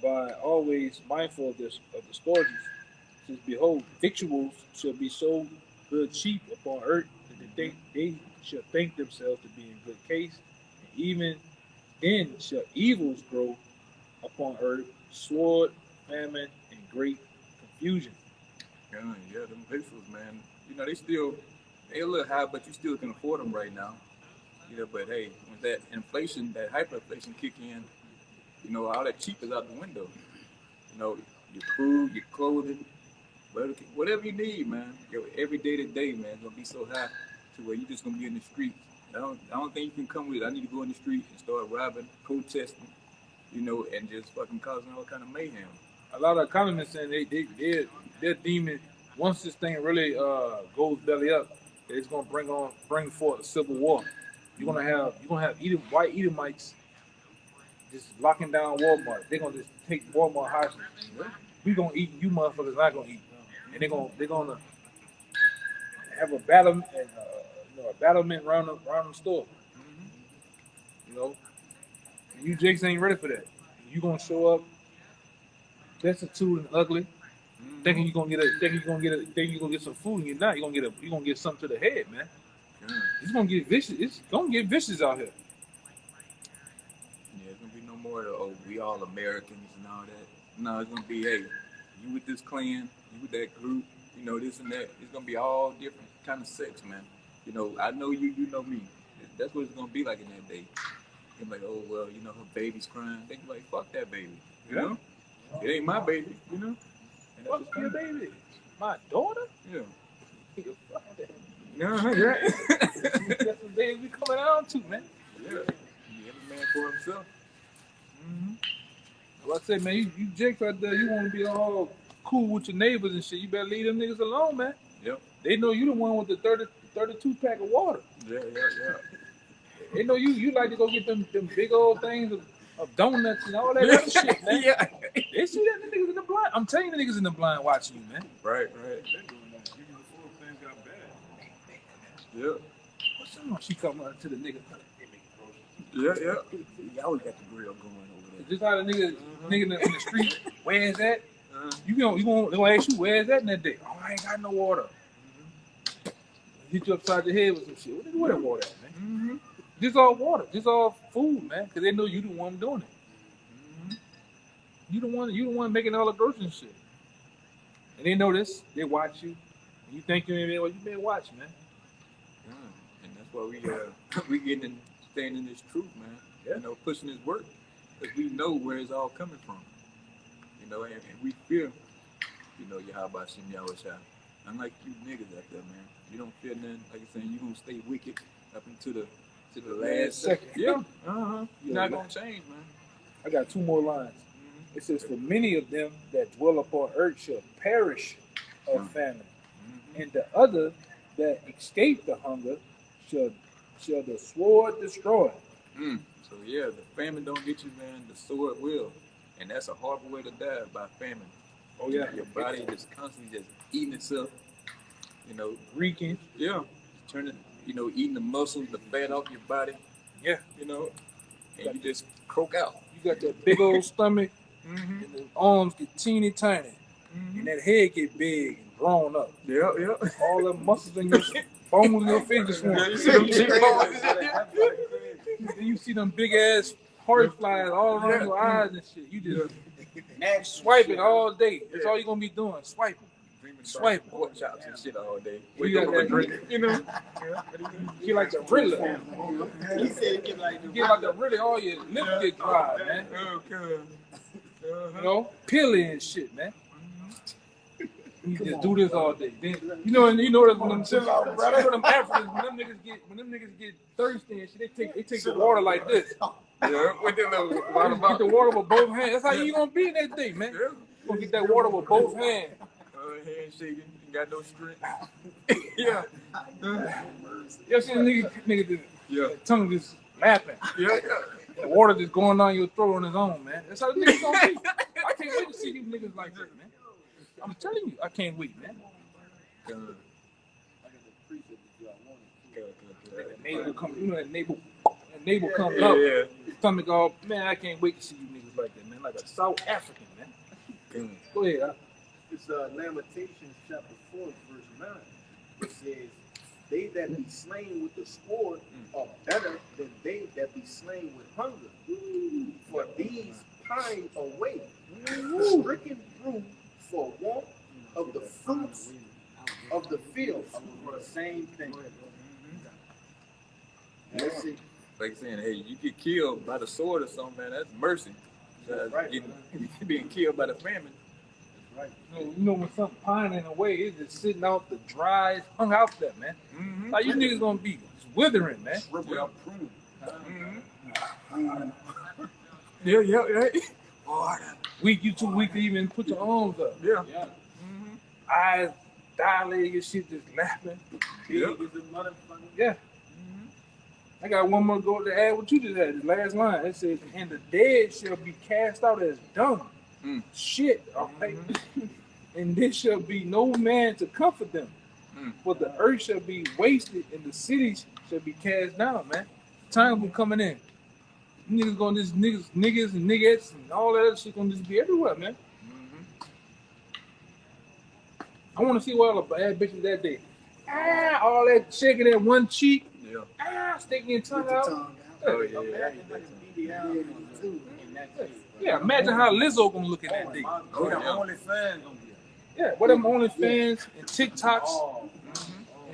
by always mindful of this of the scourges. It says, behold, victuals shall be so good cheap upon earth that they shall think themselves to be in good case, and even then shall evils grow upon earth, sword, famine, and great confusion. Yeah, them pesos, man. You know, they a little high, but you still can afford them right now. You know, but hey, when that inflation, that hyperinflation kick in, you know, all that cheap is out the window. You know, your food, your clothing, whatever you need, man. Your every day to day, man, is gonna be so high to where you just gonna be in the street. I don't think you can come with it. I need to go in the street and start robbing, protesting, you know, and just fucking causing all kind of mayhem. A lot of economists saying they're deeming once this thing really goes belly up, that it's gonna bring forth a civil war. You're gonna have white Edomites just locking down Walmart. They're gonna just take Walmart hostage. We gonna eat, you motherfuckers not gonna eat, and they're gonna have a battle and a battlement around the store. You know, and you Jakes ain't ready for that. You gonna show up destitute and ugly, thinking you're gonna get some food, and you're not. You're gonna get something to the head, man. It's gonna get vicious. It's gonna get vicious out here. Yeah, it's gonna be no more of we all Americans and all that. No, it's gonna be hey, you with this clan, you with that group, you know this and that. It's gonna be all different kind of sects, man. You know, I know you, you know me. That's what it's gonna be like in that day. You're like, oh well, you know her baby's crying. They be like, fuck that baby, you know. It ain't my baby, you know. And Fuck your baby, my daughter. Yeah. Fuck that. Yeah. That's the days we coming down to, man. Yeah. Every man for himself. Well, I say, man, you Jakes out there, you want to be all cool with your neighbors and shit. You better leave them niggas alone, man. Yep. They know you the one with the 32 pack of water. Yeah. They know you like to go get them big old things of donuts and all that other shit, man. Yeah. They see that the niggas in the blind. I'm telling you, the niggas in the blind watching you, man. Right. They're doing that. Even before things got bad. Yep. What's up? She come out to the nigga. Yeah. You always got the grill going over there. Just how the nigga in the street, where is that? You gonna ask you where is that in that day? Oh, I ain't got no water. Hit you upside the head with some shit. Where that water at, man? This all water. This all food, man. Because they know you the one doing it. You the one making all the groceries and shit. And they know this. They watch you. And you think you been watched, man. And that's why we getting in, staying in this truth, man. Yeah. You know, pushing this work. Because we know where it's all coming from. You know, and we fear, you know, Yahweh Shem Yahushua. Unlike you niggas out there, man. You don't fear nothing. Like you're saying, you gonna stay wicked up until the last second. Yeah. You're not gonna change, man. I got two more lines. It says, for many of them that dwell upon earth shall perish of famine, and the other that escape the hunger shall the sword destroy. So yeah, the famine don't get you, man. The sword will, and that's a horrible way to die, by famine. Oh yeah, your body is constantly just eating itself. You know, reeking. Yeah, turning. You know, eating the muscles, the fat off your body. Yeah, you know, and you just croak out. You got that big old stomach, and the arms get teeny tiny, and that head get big and grown up. Yeah. All the muscles in your bones in your fingers. You see them cheekbones. You see them big ass horseflies all around your eyes and shit. You just swiping all day. That's all you're gonna be doing, swiping. Swipe pork chops and shit all day. You got that drink, you know. You like the Riddler. He said get like the Riddler, all your lips get dry, man. You know, peely and shit, man. He just do this all day. Then, you know that when them Africans, when them niggas get thirsty and shit, they take the water like this. Yeah, with them little water Get the water with both hands. That's how you gonna be that day, man. Yeah. You gonna get that water with both hands. Handshaking, you got no strength. Yeah. You see the nigga Yeah. tongue just lapping. Yeah. The water just going down your throat on his own, man. That's how the niggas gonna be. I can't wait to see these niggas like that, man. I'm telling you, I can't wait, man. That navel come, you know that navel comes up. Yeah. Stomach all, man. I can't wait to see you niggas like that, man. Like a South African, man. Go ahead. It's Lamentations chapter 4, verse 9. It says, "They that be slain with the sword are better than they that be slain with hunger. For these pine away, stricken through for want of the fruits of the field." For the same thing. That's it. Like saying, hey, you get killed by the sword or something, man, that's mercy. Right. Being killed by the famine. Right. You know when something pining away, it's just sitting out the dry, it's hung out there, man. Mm-hmm. Like you niggas gonna be just withering, man. Without pruning. Yeah. Weak, you too weak to even put your arms up. Yeah. Eyes dilated, your shit just laughing. Yeah. Yeah. I got one more go to add what you just had. The last line, it says, "And the dead shall be cast out as dung." Shit, all right. And there shall be no man to comfort them. For the earth shall be wasted and the cities shall be cast down, man. Time will coming in. Niggas gonna just niggas and niggas and all that other shit gonna just be everywhere, man. I wanna see what all the bad bitches that day. All that shaking that one cheek. Yeah. Sticking your tongue out. Oh, yeah. Yeah, imagine how Lizzo gonna look at that day. Oh, yeah. OnlyFans gonna be. Yeah, what them OnlyFans and TikToks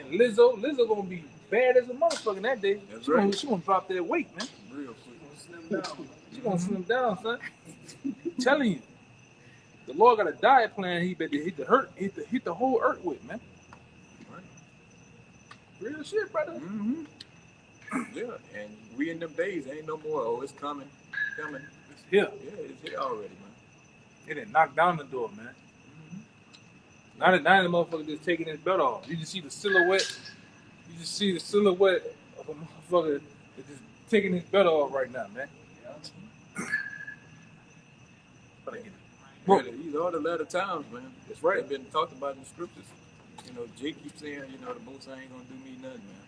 and Lizzo gonna be bad as a motherfucker that day. That's She gonna drop that weight, man. Real quick. She gonna slim down, son. I'm telling you. The Lord got a diet plan he better hit the whole earth with, man. Real shit, brother. Yeah, and we in them days ain't no more. Oh, it's coming. It's here. Yeah, it's here already, man. It done knocked down the door, man. Now the motherfucker just taking his belt off. You just see the silhouette. You just see the silhouette of a motherfucker that's just taking his belt off right now, man. Well, these are the latter times, man. That's right. They've been talked about in the scriptures. You know, Jake keeps saying, you know, the Most High ain't gonna do me nothing, man.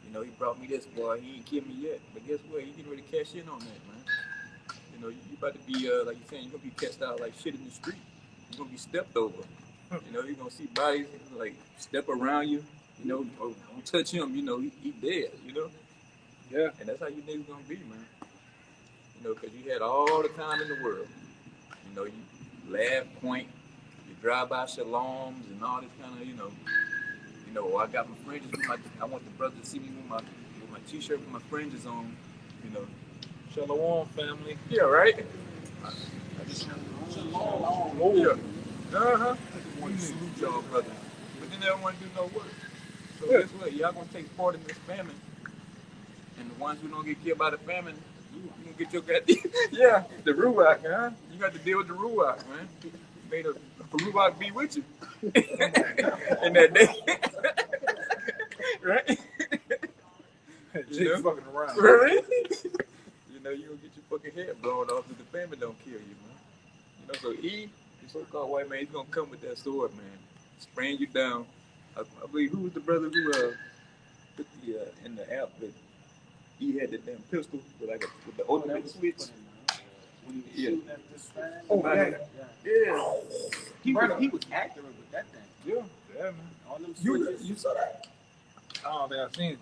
You know, he brought me this boy, he ain't killed me yet. But guess what? He getting ready to cash in on that, man. You know, you about to be, like you're saying, you're gonna be cast out like shit in the street. You're gonna be stepped over. You know, you're gonna see bodies like step around you, you know, or don't touch him, you know, he dead, you know? Yeah. And that's how you niggas gonna be, man. You know, because you had all the time in the world. You know, you laugh, point, you drive by shalom's and all this kind of, you know, I got my fringes with I want the brother to see me with my t-shirt with my fringes on, you know. Shalom, family. Yeah, right? Shalom. Yeah. I want to salute y'all, brother. But then they don't want to do no work. So guess what? Y'all gonna take part in this famine. And the ones who don't get killed by the famine, you gonna get your goddamn the Ruach, huh? You got to deal with the Ruach, man. Made a Ruach be with you. In that day. Right? Jake fucking around. Right? You know, you gonna get your fucking head blown off if the famine don't kill you, man. You know, so E, the so-called white man, he's gonna come with that sword, man. Spraying you down. I believe who was the brother who put the in the app that he had the damn pistol with with the ultimate switch. Yeah. Oh, yeah. He was accurate with that thing. Yeah, man. All them switches. You saw that? I don't think I've seen it.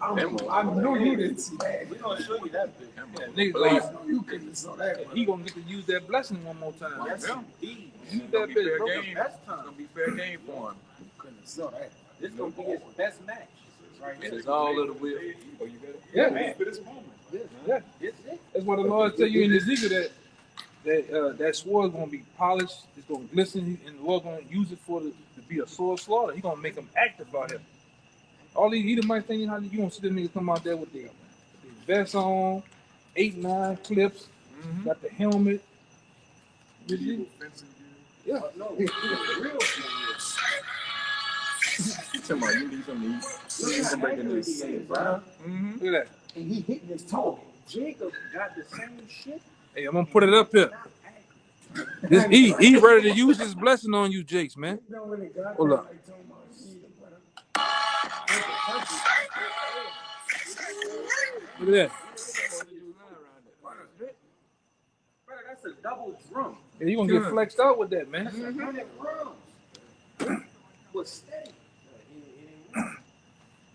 I know you didn't see that. We're gonna show you that bit. Yeah, niggas I like, know you couldn't have saw that. he gonna get to use that blessing one more time. Yes, Yeah. indeed. Use It's that gonna be bitch, fair bro. game. Best It's time. gonna be fair game for him. Couldn't have saw that. This gonna be his best match. Right This here. is all of the will. Oh, you got it? Yeah, Man, for this moment. yeah. It's it. That's what the Lord tell you in Ezekiel that that sword is gonna be polished. It's gonna glisten, and the Lord gonna use it to be a sword slaughter. He gonna make them active out here. All these Edomites thinking how you gonna see them niggas come out there with their vests on, 8-9 clips, got the helmet. Medieval fencing gear. Yeah. No, the real thing is, Come on, you need some of these. You need some breaking accurate this. he is, bro. Mm-hmm. Look at that. And he hitting his target. Jacob got the same shit. Hey, I'm gonna put it up here. Not accurate. This he ready to use his blessing on you, Jakes, man. You know when it got Hold there, up. like talking about seed, brother. Look at that. Bro, that's a double drum. Yeah, you gonna get flexed out with that, man. 100 rounds. But steady.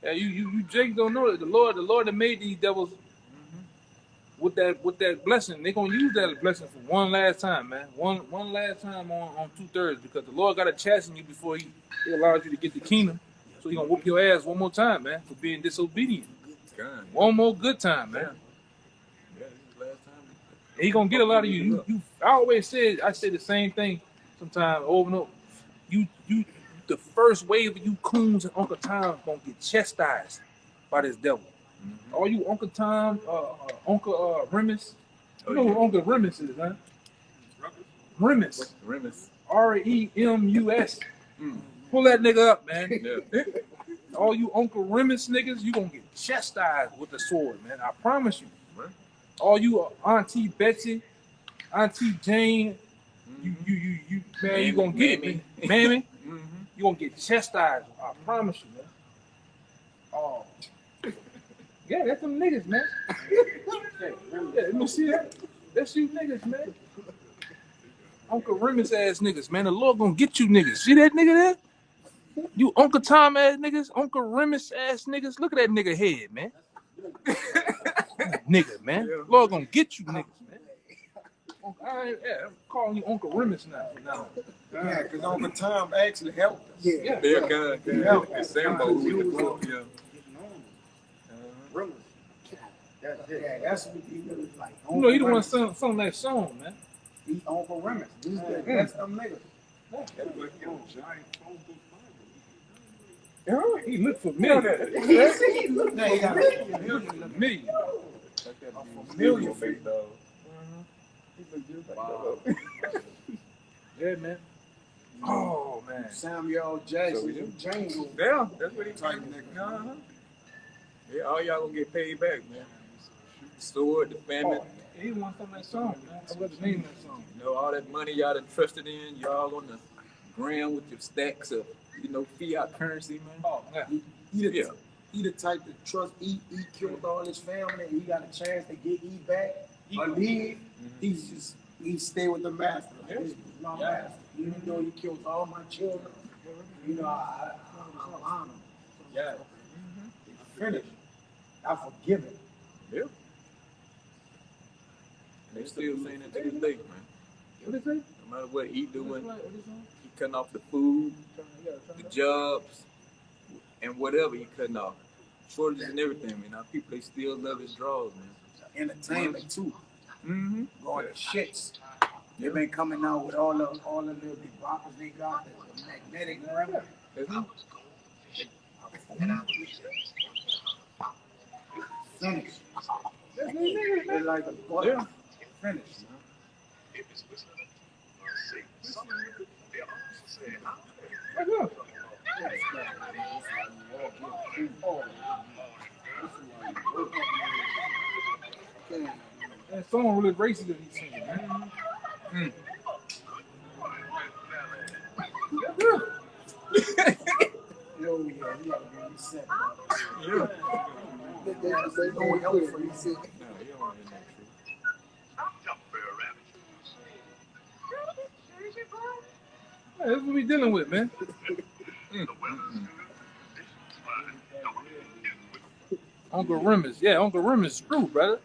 Yeah, you Jakes don't know that the Lord that made these devils with that blessing. They gonna use that blessing for one last time, man. One last time on 2/3, because the Lord gotta chasten you before he allows you to get the kingdom. So he gonna whoop your ass one more time, man, for being disobedient. God, One more good time, man. yeah, this is the last time. And he gonna get a lot of you. I say the same thing sometimes over and over. You the first wave of you coons and Uncle Tom gonna get chastised by this devil. All you Uncle Tom, Uncle Remus. You know who Uncle Remus is, huh? Remus. Remus. Remus. Pull that nigga up, man. Yeah. All you Uncle Remus niggas, you gonna get chastised with the sword, man. I promise you. Right. All you Auntie Betsy, Auntie Jane, you man, you gonna get it, man. You gonna get chastised. I promise you, man. Oh, yeah, that's them niggas, man. Yeah, let me see that. That's you niggas, man. Uncle Remus ass niggas, man. The Lord gonna get you niggas. See that nigga there? You Uncle Tom ass niggas, Uncle Remus ass niggas. Look at that nigga head, man. Nigga, man. Lord gonna get you niggas, man. I'm calling you Uncle Remus now. Yeah, because Uncle Tom actually helped us. Yeah. Yeah, God. Yeah. Sambo who was the book, yeah. Yeah, that's what he was like. You know, he the one sung that song, man. He's Uncle Remus. That's them niggas. He looked familiar. He looked like he got a Me. familiar face. Yeah, man. Oh, man. Samuel Jackson, Django. Yeah, that's what he Type type nigga. Uh-huh. Yeah, all y'all gonna get paid back, man. The sword, the famine, He won some of that song, man. I forgot the name of that song. you know, all that money y'all done trusted in, y'all on the ground with your stacks of, fiat currency, man. Oh, yeah. He the type to trust E killed all his family and he got a chance to get E back or leave. He stay with the master. This is my master. Even though he killed all my children, I honor him. Yeah. Finished. I forgive him. Yeah. They still saying it to this day, man. What is it? No matter what he doing, he cutting off the food, the jobs, and whatever he cutting off. Shortages and everything, man. Our people, they still love his draws, man. Entertainment too. Mm-hmm. Going to shits. They've been coming out with all the little big boppers they got, the magnetic rim. Finish. They're like a butter. Finish. That song really racist that he's singing, man. Yo, yeah, he gotta be reset. Yeah. They don't help for you. No, he don't want to hear that shit. Yeah, that's what we dealing with, man. Uncle Remus. Yeah, Uncle Remus screw, brother.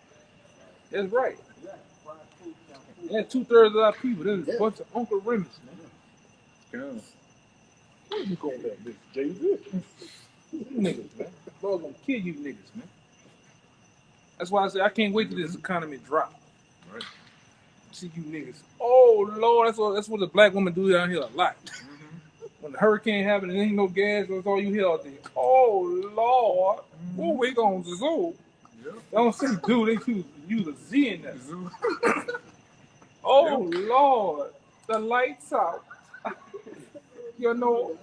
That's right. Yeah, 2/3 of our people. There's a bunch of Uncle Remus, man. What you call that, bitch? Jesus. You niggas, man. Lord gonna kill you niggas, man. That's why I say I can't wait till this economy drop. Right. See you niggas. Oh Lord, that's what the black women do down here a lot. When the hurricane happens and ain't no gas, that's all you hear out there. Oh Lord, what we gonna do? Yeah. They don't say do, they use a Z in there. Zoo. Oh Lord, the lights out. You know,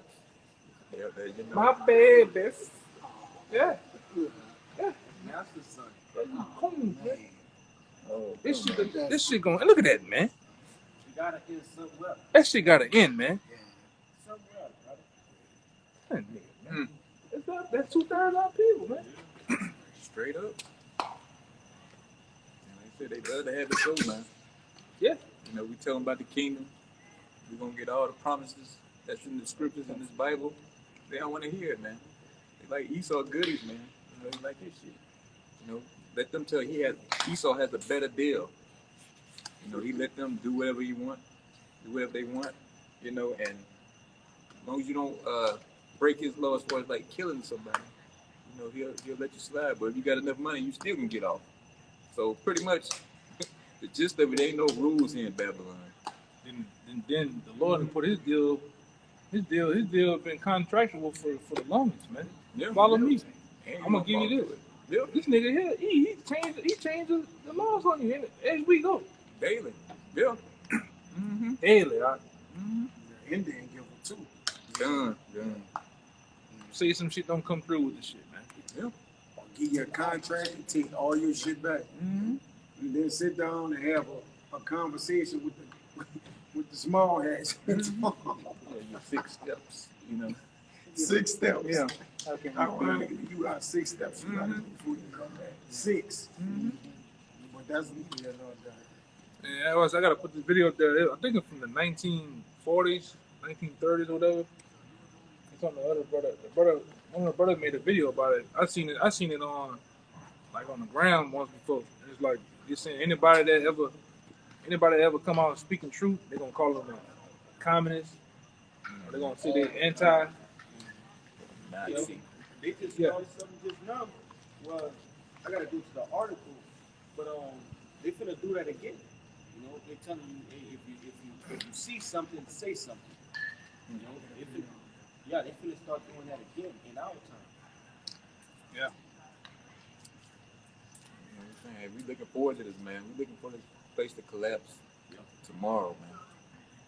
Yeah, there you know. my babies. Yeah. Master son. Come on, man. Oh, This shit going. Look at that, man. You gotta end somewhere. That shit gotta end, man. Somewhere, brother. Man, that's 2/3 of our people, man. straight up. And like I said, they love to have it so, man. Yeah. You know, we tell them about the kingdom. We're gonna get all the promises that's in the scriptures in this Bible. They don't want to hear it, man. They like Esau goodies, man. You know, they like this shit. You know, let them tell Esau has a better deal. You know, he let them do whatever you want, do whatever they want. You know, and as long as you don't break his law as far as like killing somebody, you know, he'll let you slide. But if you got enough money, you still can get off. So pretty much, the gist of it ain't no rules here in Babylon. Then the Lord put his deal been contractual for the longest, man. Yeah. Follow me. And I'm gonna give you this. Yeah. This nigga here, he changed the laws on you as we go. Daily. Yeah. Daily, The Indian give them too. Done. say some shit don't come through with this shit, man. Yeah. Or give you a contract and take all your shit back. Mm-hmm. And then sit down and have a conversation with the small hats. Yeah, your 6 steps, you know. 6 steps. Yeah. You got 6 steps you gotta do before you come back. 6. But that's neither here nor there. Yeah, I gotta put this video up there. I think it's from the 1940s, 1930s or whatever. It's on the other brother. One of the brothers made a video about it. I seen it on the ground once before. It's like you're saying anybody that ever come out speaking truth, they're gonna call them a communist. Or they're gonna say they're anti. Nazi. They just Yeah. started something just now. Well, I gotta go to the article, but they finna do that again. You know, they telling you, hey, if you see something, say something. You know, they finna start doing that again in our time. Yeah. You know what I'm saying? We looking forward to this, man. We looking for this place to collapse tomorrow, man.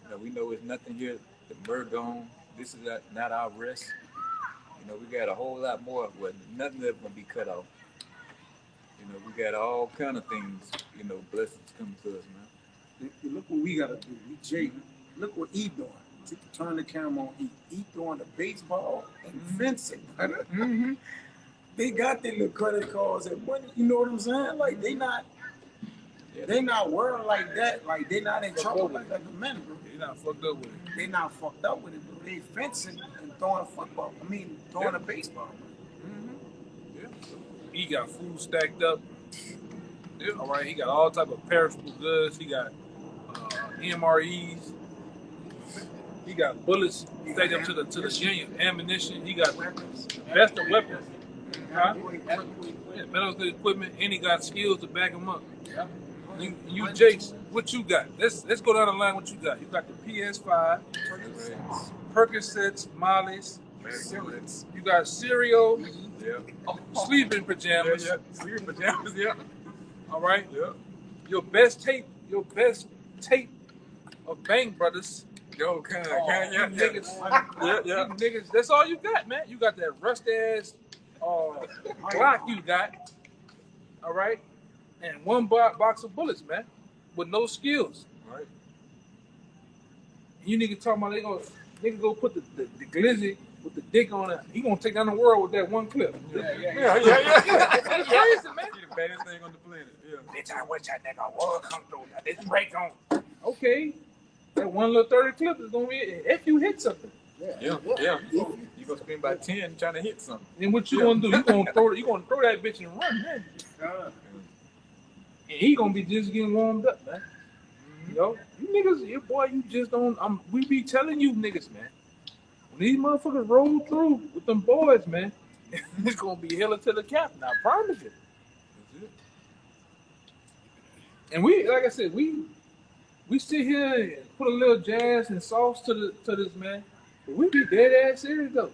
You know, we know it's nothing here. The murder gone. This is not our rest. You know, we got a whole lot more. Well, nothing that's gonna be cut off. You know, we got all kind of things. You know, blessings coming to us, man. Look what we gotta do. Look what he doing. Turn the camera on. He throwing the baseball and fencing, brother. Mm-hmm. They got their little credit cards and money. You know what I'm saying? Like they not worried like that. Like they not in trouble like the men, bro. They're not fucked up with it. They not fucked up with it, bro. They fencing and throwing football. Throwing a baseball. Yeah. He got food stacked up. Yeah. All right. He got all type of perishable goods. He got MREs. He got bullets stacked up to the genuine ammunition. He got the best of weapons. Huh? Yeah, medical equipment, and he got skills to back him up. You Jace, what you got? Let's go down the line. What you got? You got the PS5, Percocets, Molly's, you got cereal, sleeping pajamas. Yeah. Sleeping pajamas, yeah. All right. Yeah. Your best tape of Bang Brothers. Yo, kind of, You niggas, that's all you got, man. You got that rust ass Glock you got, all right, and one box of bullets, man, with no skills. Right. You niggas talking about nigga go put the glizzy with the dick on it. He gonna take down the world with that one clip. Yeah. That's crazy, man. He the baddest thing on the planet. Yeah. Bitch, I wish that nigga would come through. This break on. Okay. That one little 30 clip is gonna be if you hit something. Yeah. You gonna spend about 10 trying to hit something. Then what you gonna do? You gonna throw that bitch and run, man. And he gonna be just getting warmed up, man. You know, you niggas, you just don't. We be telling you niggas, man. When these motherfuckers roll through with them boys, man, it's gonna be hella to the cap. Now, I promise you. And we, like I said, we We sit here and put a little jazz and sauce to this, man. But we be dead ass serious though.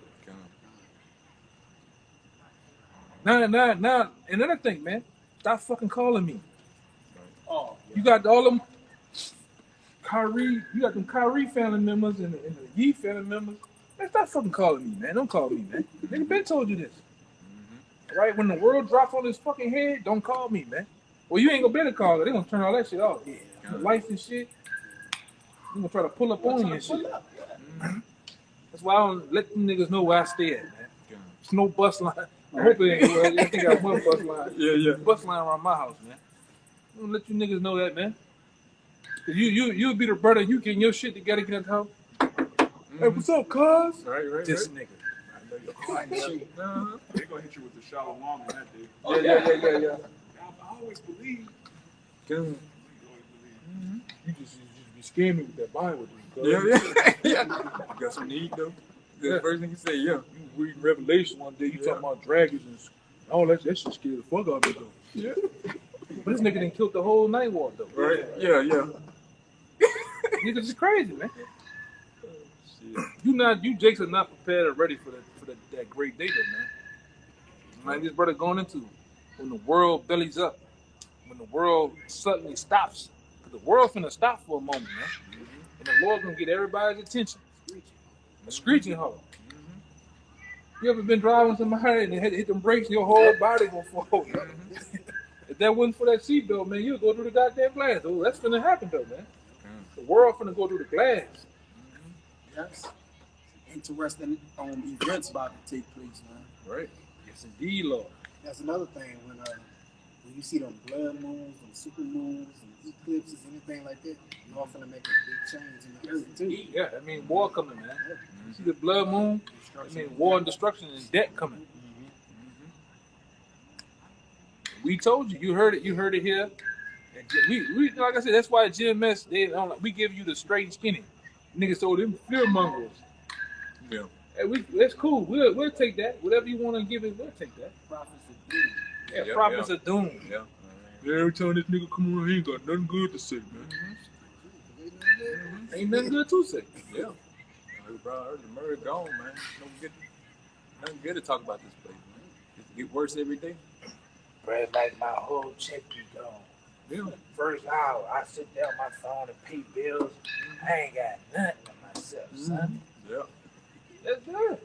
Now, another thing, man. Stop fucking calling me. Oh, You got all them Kyrie, you got them Kyrie family members and the Yee family members. Man, stop fucking calling me, man. Don't call me, man. Nigga Ben told you this. All right? When the world drops on his fucking head, don't call me, man. Well, you ain't gonna better call it. They gonna turn all that shit off. yeah. The lights and shit. They gonna try to pull up on you and shit. That's why I don't let them niggas know where I stay at, man. There's no bus line. I hope it ain't. Well, I think I have one bus line. Yeah. Bus line around my house, man. I'm gonna let you niggas know that, man. Cause you'll be the brother. You getting your shit together, get at the house. Hey, what's up, cuz? Right. This nigga. They're gonna hit you with the shallow long in that day. Yeah. I always believe. You just be scaring me with that Bible, dude. Yeah. You got something to eat though? The first thing you say, yeah. You read Revelation one day, you talking about dragons and all that shit scared the fuck out of me though. Yeah. But this nigga done killed the whole night walk though. Right. Yeah. Niggas is crazy, man. You Jakes are not prepared or ready for that great day though, man. Man, this brother going into when the world bellies up, when the world suddenly stops. Because the world finna stop for a moment, man. And the Lord's gonna get everybody's attention. A screeching hoe. You ever been driving somebody and they had to hit them brakes and your whole body gonna fall? If that wasn't for that seatbelt, man, you'd go through the goddamn glass. Oh, that's finna happen though, man. The world finna go through the glass. Yes. Interesting events about to take place, man. Right. Yes, indeed, Lord. That's another thing when you see them blood moons, them super moons, and eclipses, anything like that, you're all finna make a big change in the earth too. Yeah, I mean war coming, man. You see the blood moon? I mean war and destruction and debt coming. We told you. You heard it. You heard it here. And we like I said. That's why GMS we give you the straight and skinny. Niggas told them fear mongers. Yeah. Hey, that's cool. We'll take that. Whatever you want to give it, we'll take that. Prophets of doom. Yeah, prophets of doom. Yeah. Every time this nigga come around, he ain't got nothing good to say, man. Ain't nothing good to say. Yeah. Bro, the murder gone, man. Nothing good to talk about this place, man. It get worse every day. Bro, like my whole check be gone. Yeah. First hour, I sit down on my phone and pay bills. I ain't got nothing to myself, son. Yeah. That's good.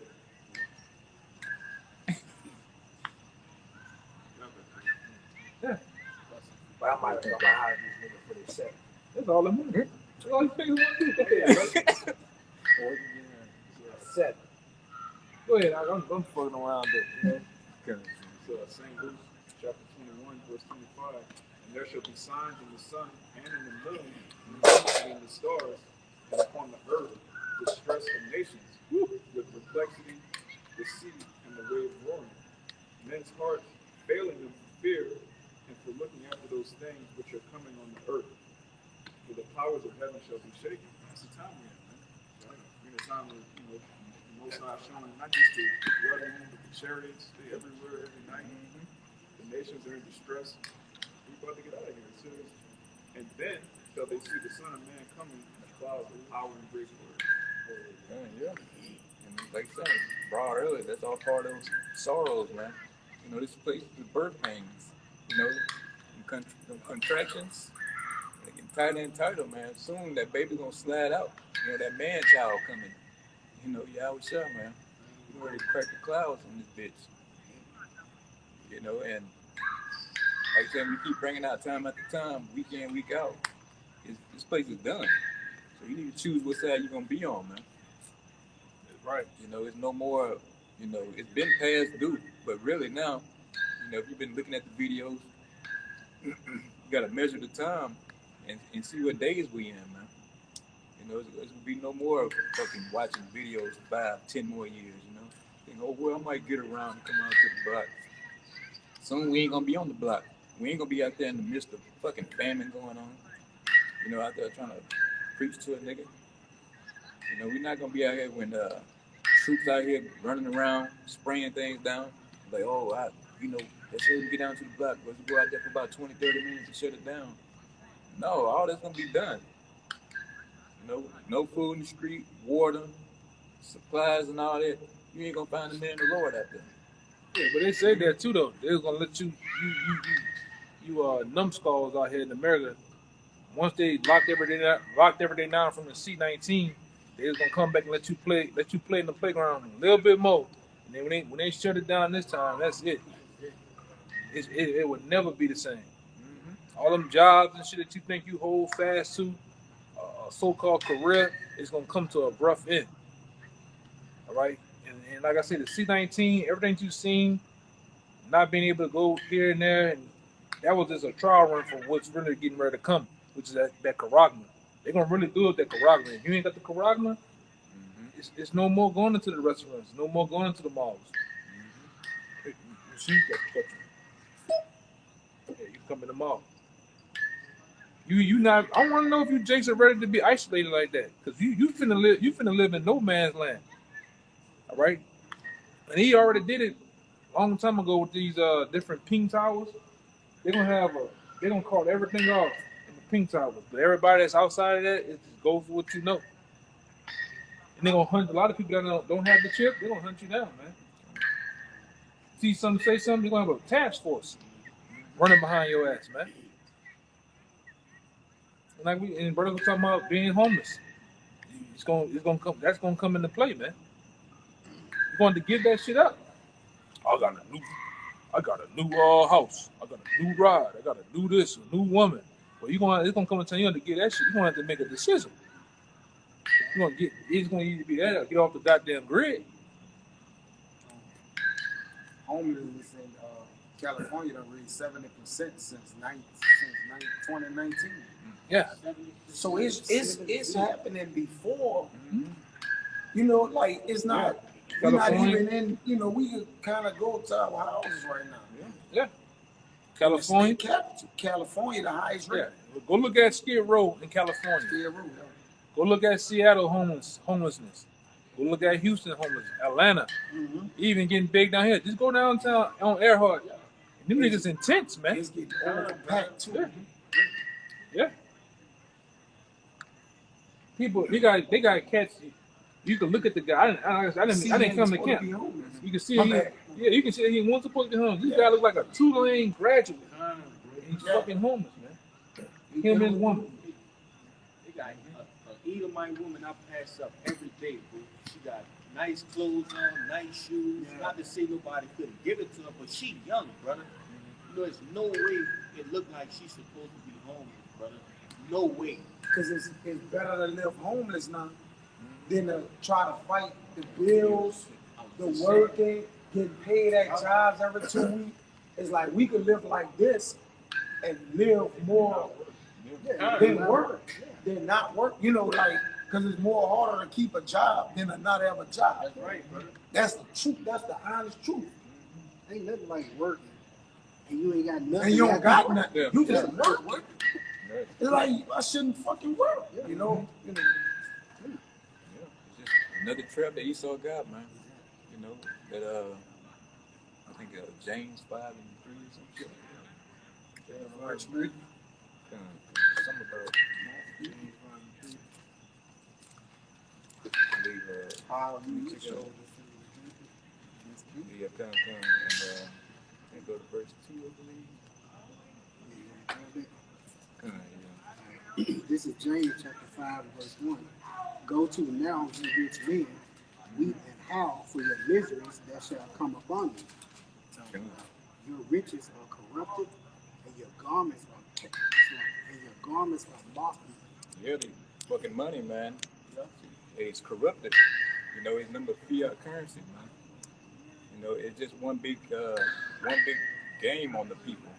Yeah. But I might go hire these niggas for this second. That's all I'm doing. That's all you niggas want to do. Go ahead. Seven. Go ahead. I'm fucking around there. So St. Luke chapter 21, verse 25. And there shall be signs in the sun and in the moon and in the stars and upon the earth distress of nations with perplexity, the sea and the waves roaring. Men's hearts failing them for fear and for looking after those things which are coming on the earth. For the powers of heaven shall be shaken. That's the time we're in, man. Right? We're in a time when, the Most High showing not just the blood moon, but the chariots, they everywhere, every night. The nations are in distress. We're about to get out of here. It says, and then shall they see the Son of Man coming in the clouds with power and great glory. Yeah. And like I said, brought earlier, that's all part of those sorrows, man. This place is birth pains. The contractions. They get tighter and tighter, man. Soon that baby gonna slide out. That man child coming. Yahweh, man. You ready to crack the clouds in this bitch. And like I said, we keep bringing out time after time, week in, week out. This place is done. So you need to choose what side you're gonna be on, man. Right. It's no more, it's been past due. But really now, if you've been looking at the videos, you gotta measure the time and see what days we in, man. There's gonna be no more fucking watching videos 5-10 more years, I might get around and come out to the block. Soon we ain't gonna be on the block. We ain't gonna be out there in the midst of fucking famine going on. Out there trying to preach to a nigga. We're not gonna be out here when troops out here running around, spraying things down. Like, let's let them get down to the block. Let's go out there for about 20-30 minutes and shut it down. No, all that's gonna be done. No food in the street, water, supplies, and all that. You ain't gonna find a man of the Lord out there. Yeah, but they say that too though. They're gonna let you numbskulls out here in America. Once they locked everything down from the C-19, they're gonna come back and let you play in the playground a little bit more. And then when they shut it down this time, that's it. It would never be the same. All them jobs and shit that you think you hold fast to, a so-called career, is gonna come to a rough end. All right, and like I said, the C-19, everything you've seen, not being able to go here and there, and that was just a trial run for what's really getting ready to come, which is that Karagma. They're gonna really do it that Karagma. If you ain't got the Karagma, it's no more going into the restaurants, no more going into the malls. Yeah, you come in the mall. You not. I want to know if you Jakes are ready to be isolated like that, because you finna live in no man's land. All right, and he already did it a long time ago with these different ping towers. They're gonna call everything off in the ping towers, but everybody that's outside of that, it just goes for what you know. And they're gonna hunt a lot of people that don't have the chip. They're gonna hunt you down, man. See something, say something, they're gonna have a task force running behind your ass, man. And like and brother was talking about being homeless. It's gonna come. That's gonna come into play, man. You're going to give that shit up. I got a new house. I got a new ride. I got a new this, a new woman. Well, it's gonna come and tell you to get that shit. You're gonna have to make a decision. It's gonna either be that or get off the goddamn grid. Homelessness in California done raised 70% since 2019. Yeah. So it's happening before. You know, like it's not. We're not even in. You know, we could kind of go to our houses right now. Yeah. California. Capital, California, the highest rate. Yeah. Go look at Skid Row in California. Skid Row. Yeah. Go look at Seattle homelessness. Go look at Houston homelessness. Atlanta. Even getting big down here. Just go downtown on Earhart. Them niggas intense, man. It's getting overpacked too. Yeah. People, they got cats. You can look at the guy. I didn't come to camp. You can see you can see he wants to supposed to be homeless. This guy looks like a 2-lane graduate. He's fucking homeless, man. Him and his woman. They got an Edomite woman I pass up every day, bro. She got nice clothes on, nice shoes. Not to say nobody couldn't give it to her, but she young, brother. You know, there's no way it looked like she's supposed to be homeless, brother. No way. Because it's better to live homeless now than to try to fight the bills, the working, getting paid at jobs every 2 weeks. It's like we could live like this and live more than work, than not work. You know, like, because it's more harder to keep a job than to not have a job. That's right, brother. That's the truth. That's the honest truth. Ain't nothing like working. And you ain't got nothing. And you don't got nothing. Yeah. You just work. It's like I shouldn't fucking work. You know. It's just another trap that Esau got, man. You know that I think James 5:3 or some shit. Some about How you show and go to verse 2, I believe. This is James chapter 5, verse 1. Go to now, ye rich men, weep and howl for your miseries that shall come upon you. Your riches are corrupted, and your garments are moth-eaten. Yeah, the fucking money, man. It's corrupted. You know, it's number fiat currency, man. You know, it's just one big game on the people.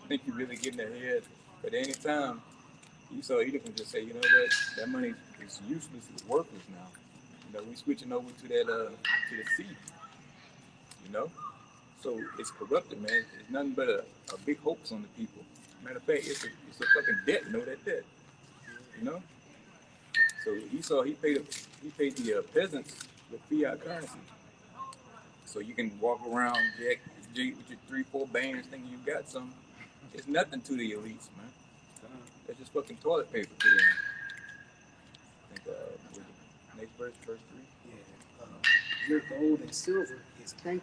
I think you're really getting ahead. But any time, Edom can just say, you know what, that money is useless, it's worthless now. You know, we switching over to that to the sea. You know, so it's corrupted, man. It's nothing but a big hoax on the people. Matter of fact, it's a fucking debt. You know that debt. You know. So Esau, he paid the peasants with fiat currency. So you can walk around Jack with your 3-4 bands thinking you got something. It's nothing to the elites, man. That's just fucking toilet paper to them. next verse 3. Yeah. Your gold and silver is cankered,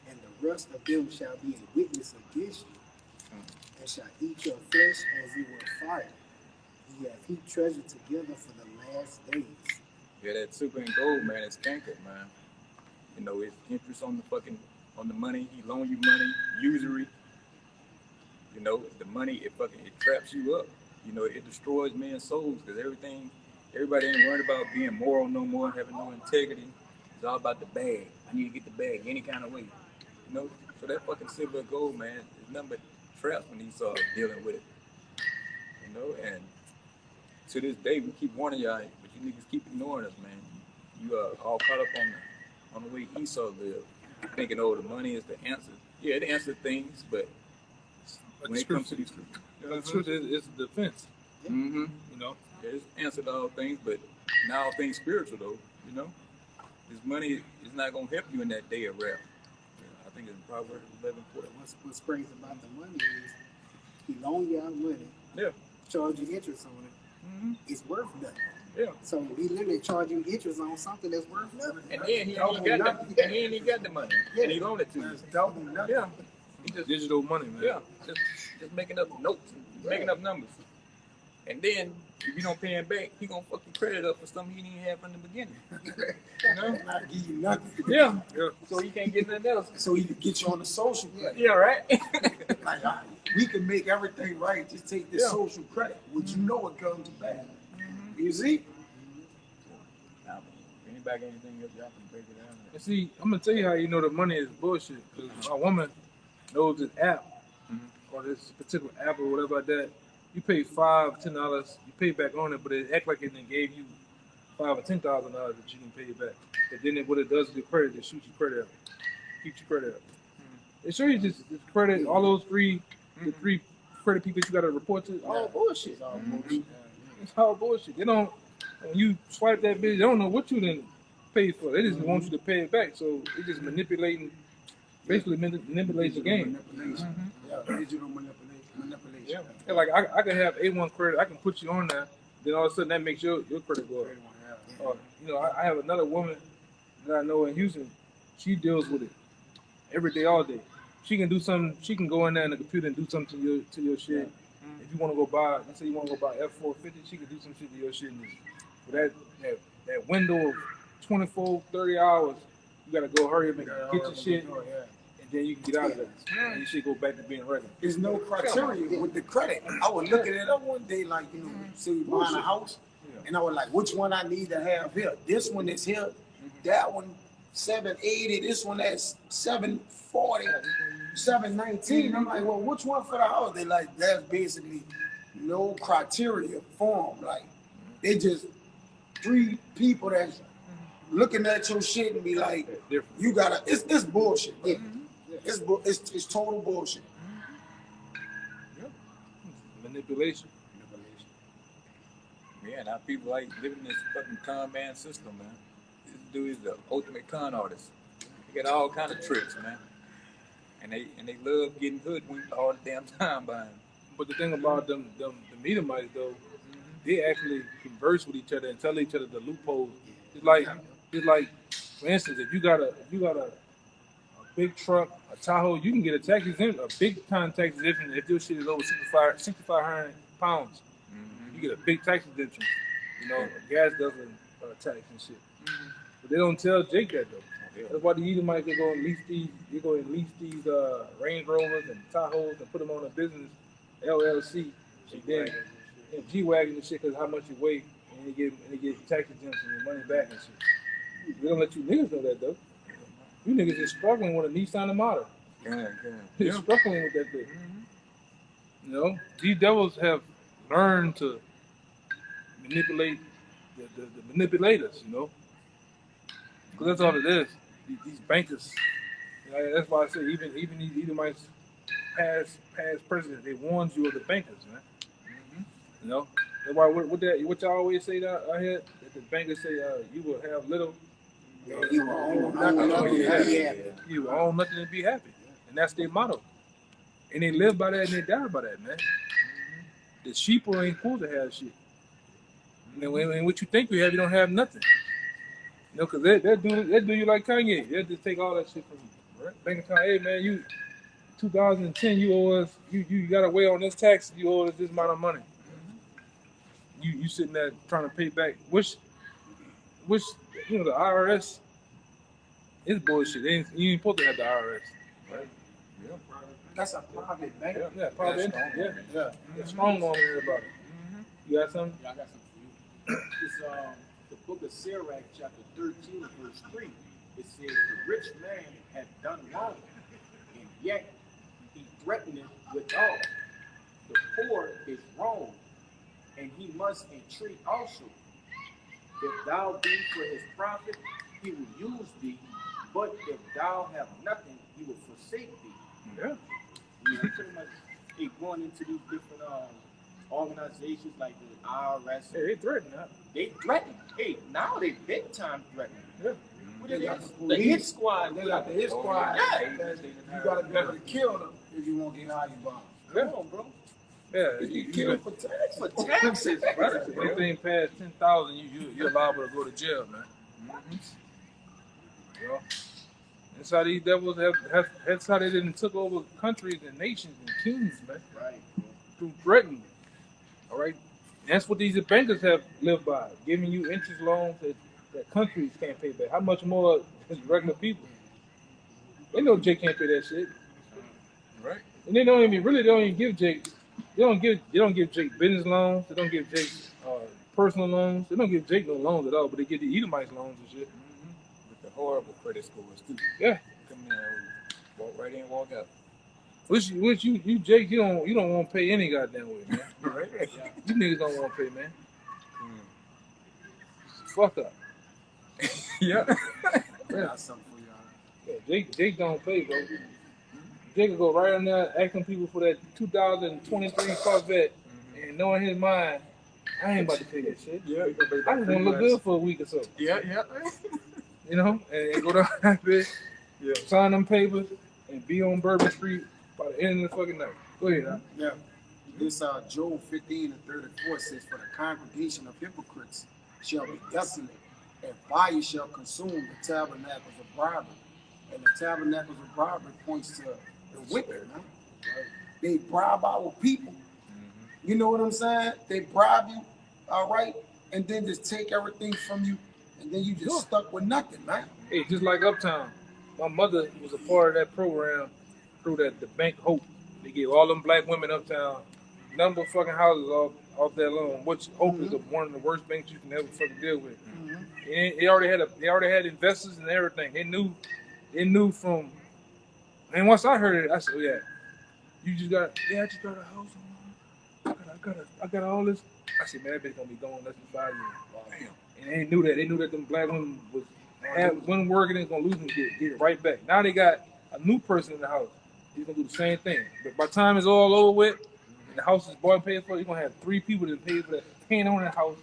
and the rest of them shall be a witness against you, and shall eat your flesh as it were fire. Ye have heaped treasure together for the last days. Yeah, that silver and gold, man, is cankered, man. You know, it's interest on the money. He loan you money, usury. You know, the money, it traps you up. You know, it destroys men's souls because everybody ain't worried about being moral no more, having no integrity. It's all about the bag. I need to get the bag any kind of way. You know, so that fucking silver and gold, man, is nothing but traps when he started dealing with it. You know, and to this day, we keep warning y'all, but you niggas keep ignoring us, man. You are all caught up on the way Esau lived, thinking, oh, the money is the answer. Yeah, it answers things, but when it comes to these truths, the truth is, it's the defense. Mm-hmm. You know, yeah, it's answered all things, but not all things spiritual though. You know, this money is not gonna help you in that day of wrath. Yeah, I think it's in Proverbs 11:4. What's crazy about the money is he loan you out money, charge you interest on it. It's worth nothing. Yeah. So he literally charging interest on something that's worth nothing. And then he ain't even got the money. Yeah. And he loaned it to you. That's double nothing. Yeah. He just digital money, man. Yeah. Just making up notes, making up numbers. And then if you don't pay him back, he gonna fuck your credit up for something he didn't have from the beginning. You know? Not give you nothing. Yeah. So he can't get nothing else. So he can get you on the social credit. Yeah, right. Like, we can make everything right. Just take this social credit, which you know it comes back. You see? Anybody got anything else, y'all can break it down. And see, I'm gonna tell you how you know the money is bullshit. Because my woman knows this app or this particular app or whatever like that. You pay $5, $10, you pay back on it, but it act like it then gave you $5,000 or $10,000 that you can pay it back. But then what it does is your credit, it shoots your credit up, keeps your credit up. It shows you just credit all those the three credit people you got to report to. All bullshit. It's all bullshit. It's all bullshit. They don't. When you swipe that bitch, they don't know what you then paid for. They just want you to pay it back. So they just basically manipulates the game. Digital manipulation. Yeah, like I can have A1 credit. I can put you on there. Then all of a sudden that makes your credit go up. You know, I have another woman that I know in Houston. She deals with it every day, all day. She can do something. She can go in there in the computer and do something to your shit. If you want to go buy, let's say you want to go buy F450, she can do some shit to your shit. But that window of 24, 30 hours, you gotta go hurry up and get your shit, and then you can get out of it. And your shit go back to being regular. There's no criteria with the credit. I was looking at it one day, like, you know, say you buying a house, and I was like, which one I need to have here? This one is here, that one 780, this one that's 740, 719. I'm like, well, which one for the house? They like, there's basically no criteria for them. Like, they just three people that's looking at your shit and be like, you gotta, it's bullshit. Yeah. It's total bullshit. Manipulation. Yeah, now people like living in this fucking con man system, man. This dude is the ultimate con artist. He got all kind of tricks, man. And they love getting hoodwinked all the damn time by him. But the thing about the Edomites though, they actually converse with each other and tell each other the loopholes. It's like, for instance, if you got a big truck, a Tahoe, you can get a tax exemption, a big time tax exemption if your shit is over 6,500 pounds. You get a big tax exemption. You know, gas doesn't tax and shit. But they don't tell Jake that though. That's why the Edomites they go and lease these Range Rovers and Tahoes and put them on a business LLC. And then G-Wagon and shit because how much you weigh and they get tax exemption and money back and shit. They don't let you niggas know that though. You niggas is struggling with a Nissan Armada. They're struggling with that thing. You know, these devils have learned to manipulate the manipulators, you know. Because that's all it is. These bankers. You know, that's why I say even these Edomites past presidents, they warned you of the bankers, man. You know, that's why what y'all always say out here that the bankers say you will have little. You will own nothing and be happy. You will own nothing and be happy, and that's their motto. And they live by that and they die by that, man. The sheep ain't supposed to have shit. And what you think you have, you don't have nothing. You know, because they do you like Kanye. They'll just take all that shit from you. Right? Bank account, hey, man, you 2010, you owe us, you got to weigh on this tax, you owe us this amount of money. You sitting there trying to pay back, which you know, the IRS is bullshit. You ain't supposed to have the IRS. Right? Yeah. That's a private bank. Yeah, probably. Yeah. Strong on everybody. You got something? Yeah, I got something for you. It's the book of Sirach, chapter 13, verse 3. It says, the rich man had done wrong, and yet he threateneth withal. The poor is wrong, and he must entreat also. If thou be for his profit, he will use thee, but if thou have nothing, he will forsake thee. Yeah. You know, pretty much going into these different organizations like the IRS. Hey, they threaten that. They threaten. Hey, now they big time threatening. Yeah. What it is? The hit squad. They got the hit squad. Yeah. You gotta be able to kill them if you want to get out your bomb. Yeah. Come on, bro. Yeah. You kill for tax. For taxes, bro. Anything past 10,000, you're liable to go to jail, man. You know? That's how these devils that's how they didn't took over countries and nations and kings, man. Right. Through threatening. All right? And that's what these bankers have lived by, giving you interest loans that countries can't pay back. How much more is regular people? They know Jake can't pay that shit. Right. And they don't even give Jake. They don't give Jake business loans. They don't give Jake personal loans. They don't give Jake no loans at all. But they give the Edomites loans and shit. With the horrible credit scores too. Yeah. Come in, walk right in, walk out. Which you Jake, you don't want to pay any goddamn way, man. Right. You niggas don't want to pay, man. Fuck up. Yeah. I got something for y'all. Yeah, Jake don't pay, bro. Jake will go right on there asking people for that 2023 Corvette and knowing his mind, I ain't about to pay that shit. Yeah. I just want to look good for a week or so. Yeah. You know, and go down that bitch, Yeah. sign them papers, and be on Bourbon Street by the end of the fucking night. Go ahead, huh? Yeah. This Job 15 and 34 says, for the congregation of hypocrites shall be desolate, and fire shall consume the tabernacles of bribery. And the tabernacles of bribery points to the wicked, man. They bribe our people. You know what I'm saying? They bribe you, all right, and then just take everything from you, and then you just stuck with nothing, man. Hey, just like Uptown, my mother was a part of that program through the Bank Hope. They gave all them black women Uptown number of fucking houses off that loan, which Hope is one of the worst banks you can ever fucking deal with. And they already had investors and everything. They knew from. And once I heard it, I said, "Yeah, I just got a house. I got all this." I said, "Man, that bitch gonna be gone less than 5 years." Damn. And they knew that. They knew that them black women wasn't working and gonna lose them, get it right back. Now they got a new person in the house. He's gonna do the same thing. But by the time it's all over with, and the house is bought and paid for, you're gonna have 3 people that pay for that, paying on that house.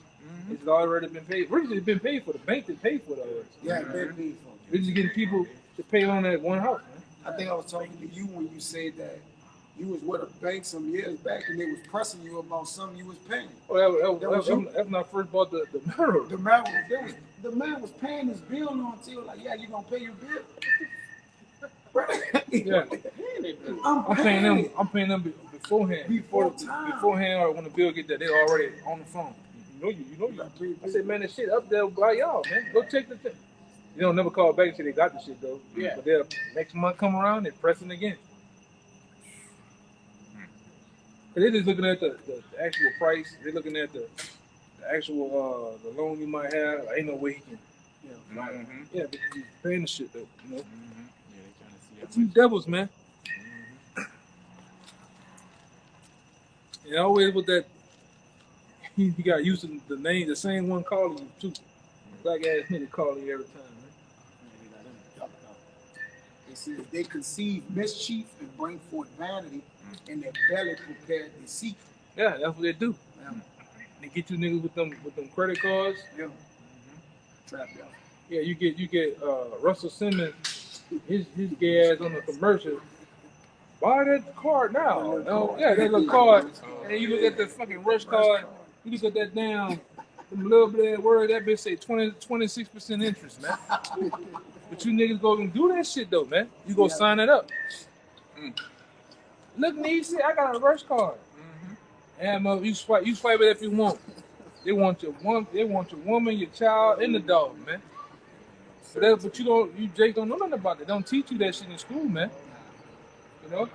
It's already been paid. Really, it's been paid for. The bank that paid for it already. Yeah, it's been paid for. We're just getting people to pay on that one house, man. I think I was talking to you when you said that you was with a bank some years back and they was pressing you about something you was paying. Oh, that's when I first bought the mirror. The man was paying his bill on until like, yeah, you gonna pay your bill? Yeah. I'm paying them beforehand. Beforehand, or when the bill get there, they already on the phone. You know you. I said, man, that shit up there by y'all, man. Go check the thing. You don't never call back and say they got the shit though. Yeah. But they'll next month come around, they're pressing again. They're just looking at the actual price. They're looking at the actual the loan you might have. Ain't no way he can. Yeah, but he's paying the shit though. You know. Yeah, they trying to see That's these devils, man. And always with that, he got used to the name, the same one calling you too. Black ass nigga calling you every time, man. It says they conceive mischief and bring forth vanity, and their belly prepared deceit. Yeah, that's what they do. Yeah. They get you niggas with them credit cards. Yeah. Trap y'all. Yeah, you get Russell Simmons, his gay ass on the commercial. Buy that card now. Yeah, that little card. And then you look at the fucking rush card. You look at that damn Them little bit of word, that bitch say 26% interest, man. But you niggas go and do that shit though, man. You go sign it up. Look, see, I got a reverse card. And you swipe it if you want. They want your woman, your child, and the dog, man. But Jake don't know nothing about that. They don't teach you that shit in school, man. You know?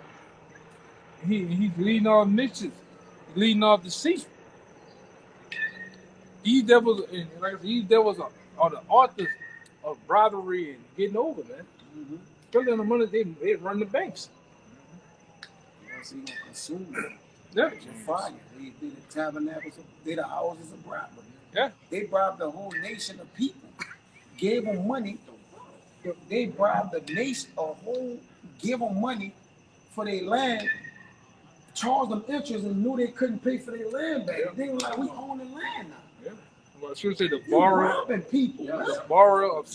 He's leading off mischief. He's leading off deceit. These devils, are the authors of bribery and getting over, man. Especially on the money they run the banks. So you gonna consume it. Yeah. Your fire. They the tabernacles, they the houses of bribery. Yeah. They bribed the whole nation of people, gave them money. They bribed the nation, give them money for their land, charged them interest, and knew they couldn't pay for their land back. They were like, we own the land now. Yeah. Well, I should say the borrower. People. The borrower is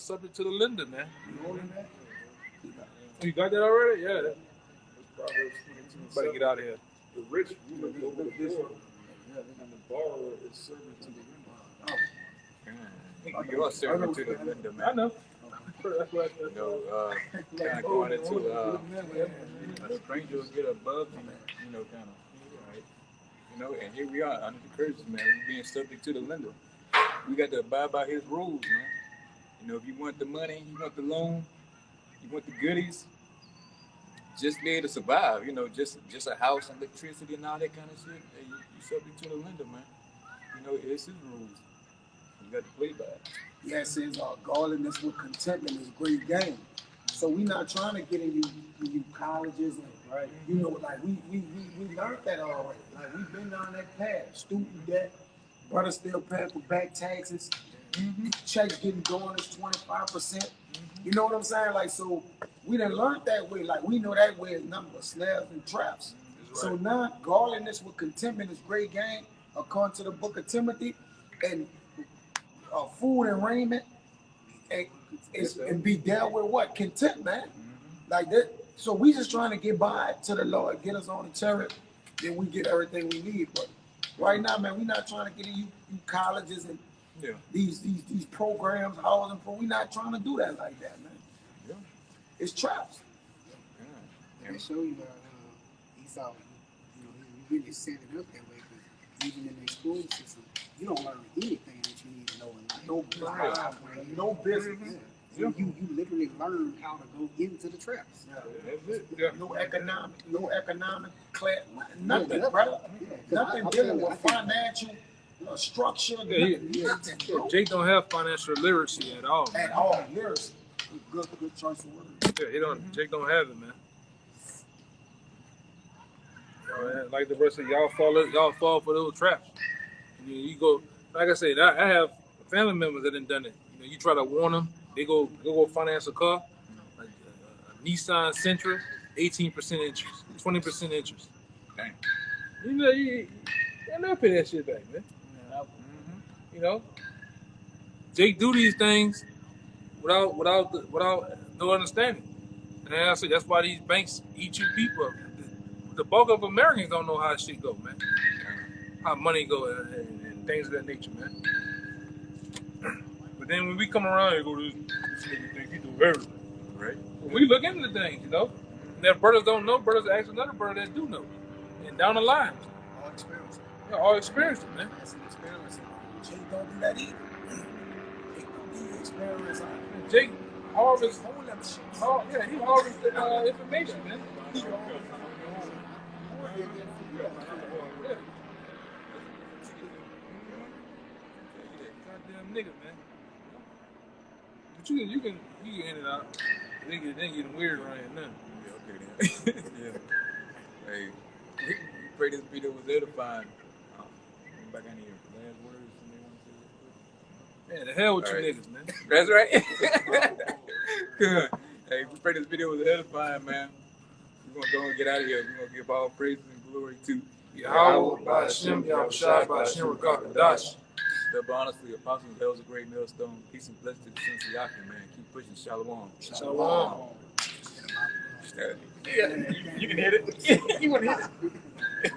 subject to the lender, man. You know that? You got that already? Yeah. Proverbs 22:7. Better get out of here. The rich ruler over the poor, and the borrower is servant to the lender. You are servant to the lender, man. I know. That's what You know, kind of going into a stranger will get above you, you know, kind of, right? You know, and here we are under the curses, man. We're being subject to the lender. We got to abide by his rules, man. You know, if you want the money, you want the loan, you want the goodies, just there to survive, you know, just a house and electricity and all that kind of shit. Hey, you subject to the lender, man. You know, it's his rules. You got to play by it. Yeah, it says godliness with contentment is great gain. So we're not trying to get in you colleges and right. You know, like we learned that already. Like we've been down that path. Student debt, brother still paying for back taxes. Checks getting going is 25%. You know what I'm saying? Like so, we done learned that way. Like we know that way is nothing but snares and traps. Right. So now godliness with contentment is great gain, according to the book of Timothy, and food and raiment and be dealt with what? Content, man. Like that. So we just trying to get by to the Lord, get us on the chariot, then we get everything we need. But right now, man, we're not trying to get in you colleges and these programs, housing. We're not trying to do that like that, man. Yeah. It's traps. I show you Esau, you know, he really set it up that way because even in the school system, you don't learn anything that you need to know in life. No business. So you literally learn how to go into the traps. No economic class, nothing, brother. Nothing dealing with financial structure. Nothing. Jake don't have financial literacy at all. At all, literacy. Good choice of words. Yeah, Jake don't have it, man. Like the verse said, y'all fall for those traps. You go, like I said, I have family members that done it. You know, you try to warn them, they go finance a car, like a Nissan Sentra, 18% interest, 20% interest. Dang. You know, you never pay that shit back, man. You know, Jake do these things without no understanding. And I say that's why these banks eat you people up. The bulk of Americans don't know how shit go, man. How money go and things of that nature, man. But then when we come around here, go this nigga think he do everything, right? When we look into things, you know. And if brothers don't know, brothers ask another brother that do know. And down the line. All experience. Yeah, all experience it, man. That's an experience. Jake don't do that either. Jake don't do experience. Jake harvests. He harvests information, man. Goddamn nigga, man. But you can end it out. They getting weird around here now. Yeah, okay then. Yeah. Hey, we pray this video was edifying. Back in here. Last words. Man, the hell with you niggas, man. That's right. Good. Hey, we pray this video was edifying, man. We're going to go and get out of here. We're going to give all praise and glory to Yahweh, Ba'ashem, Yahushua, Ba'ashem, Rakakadash. Step honestly, apostles, hell's a great millstone. Peace and blessings to the Sins of Yakin, man. Keep pushing. Shalom. Shalom. Yeah, you can hit it. You want to hit it.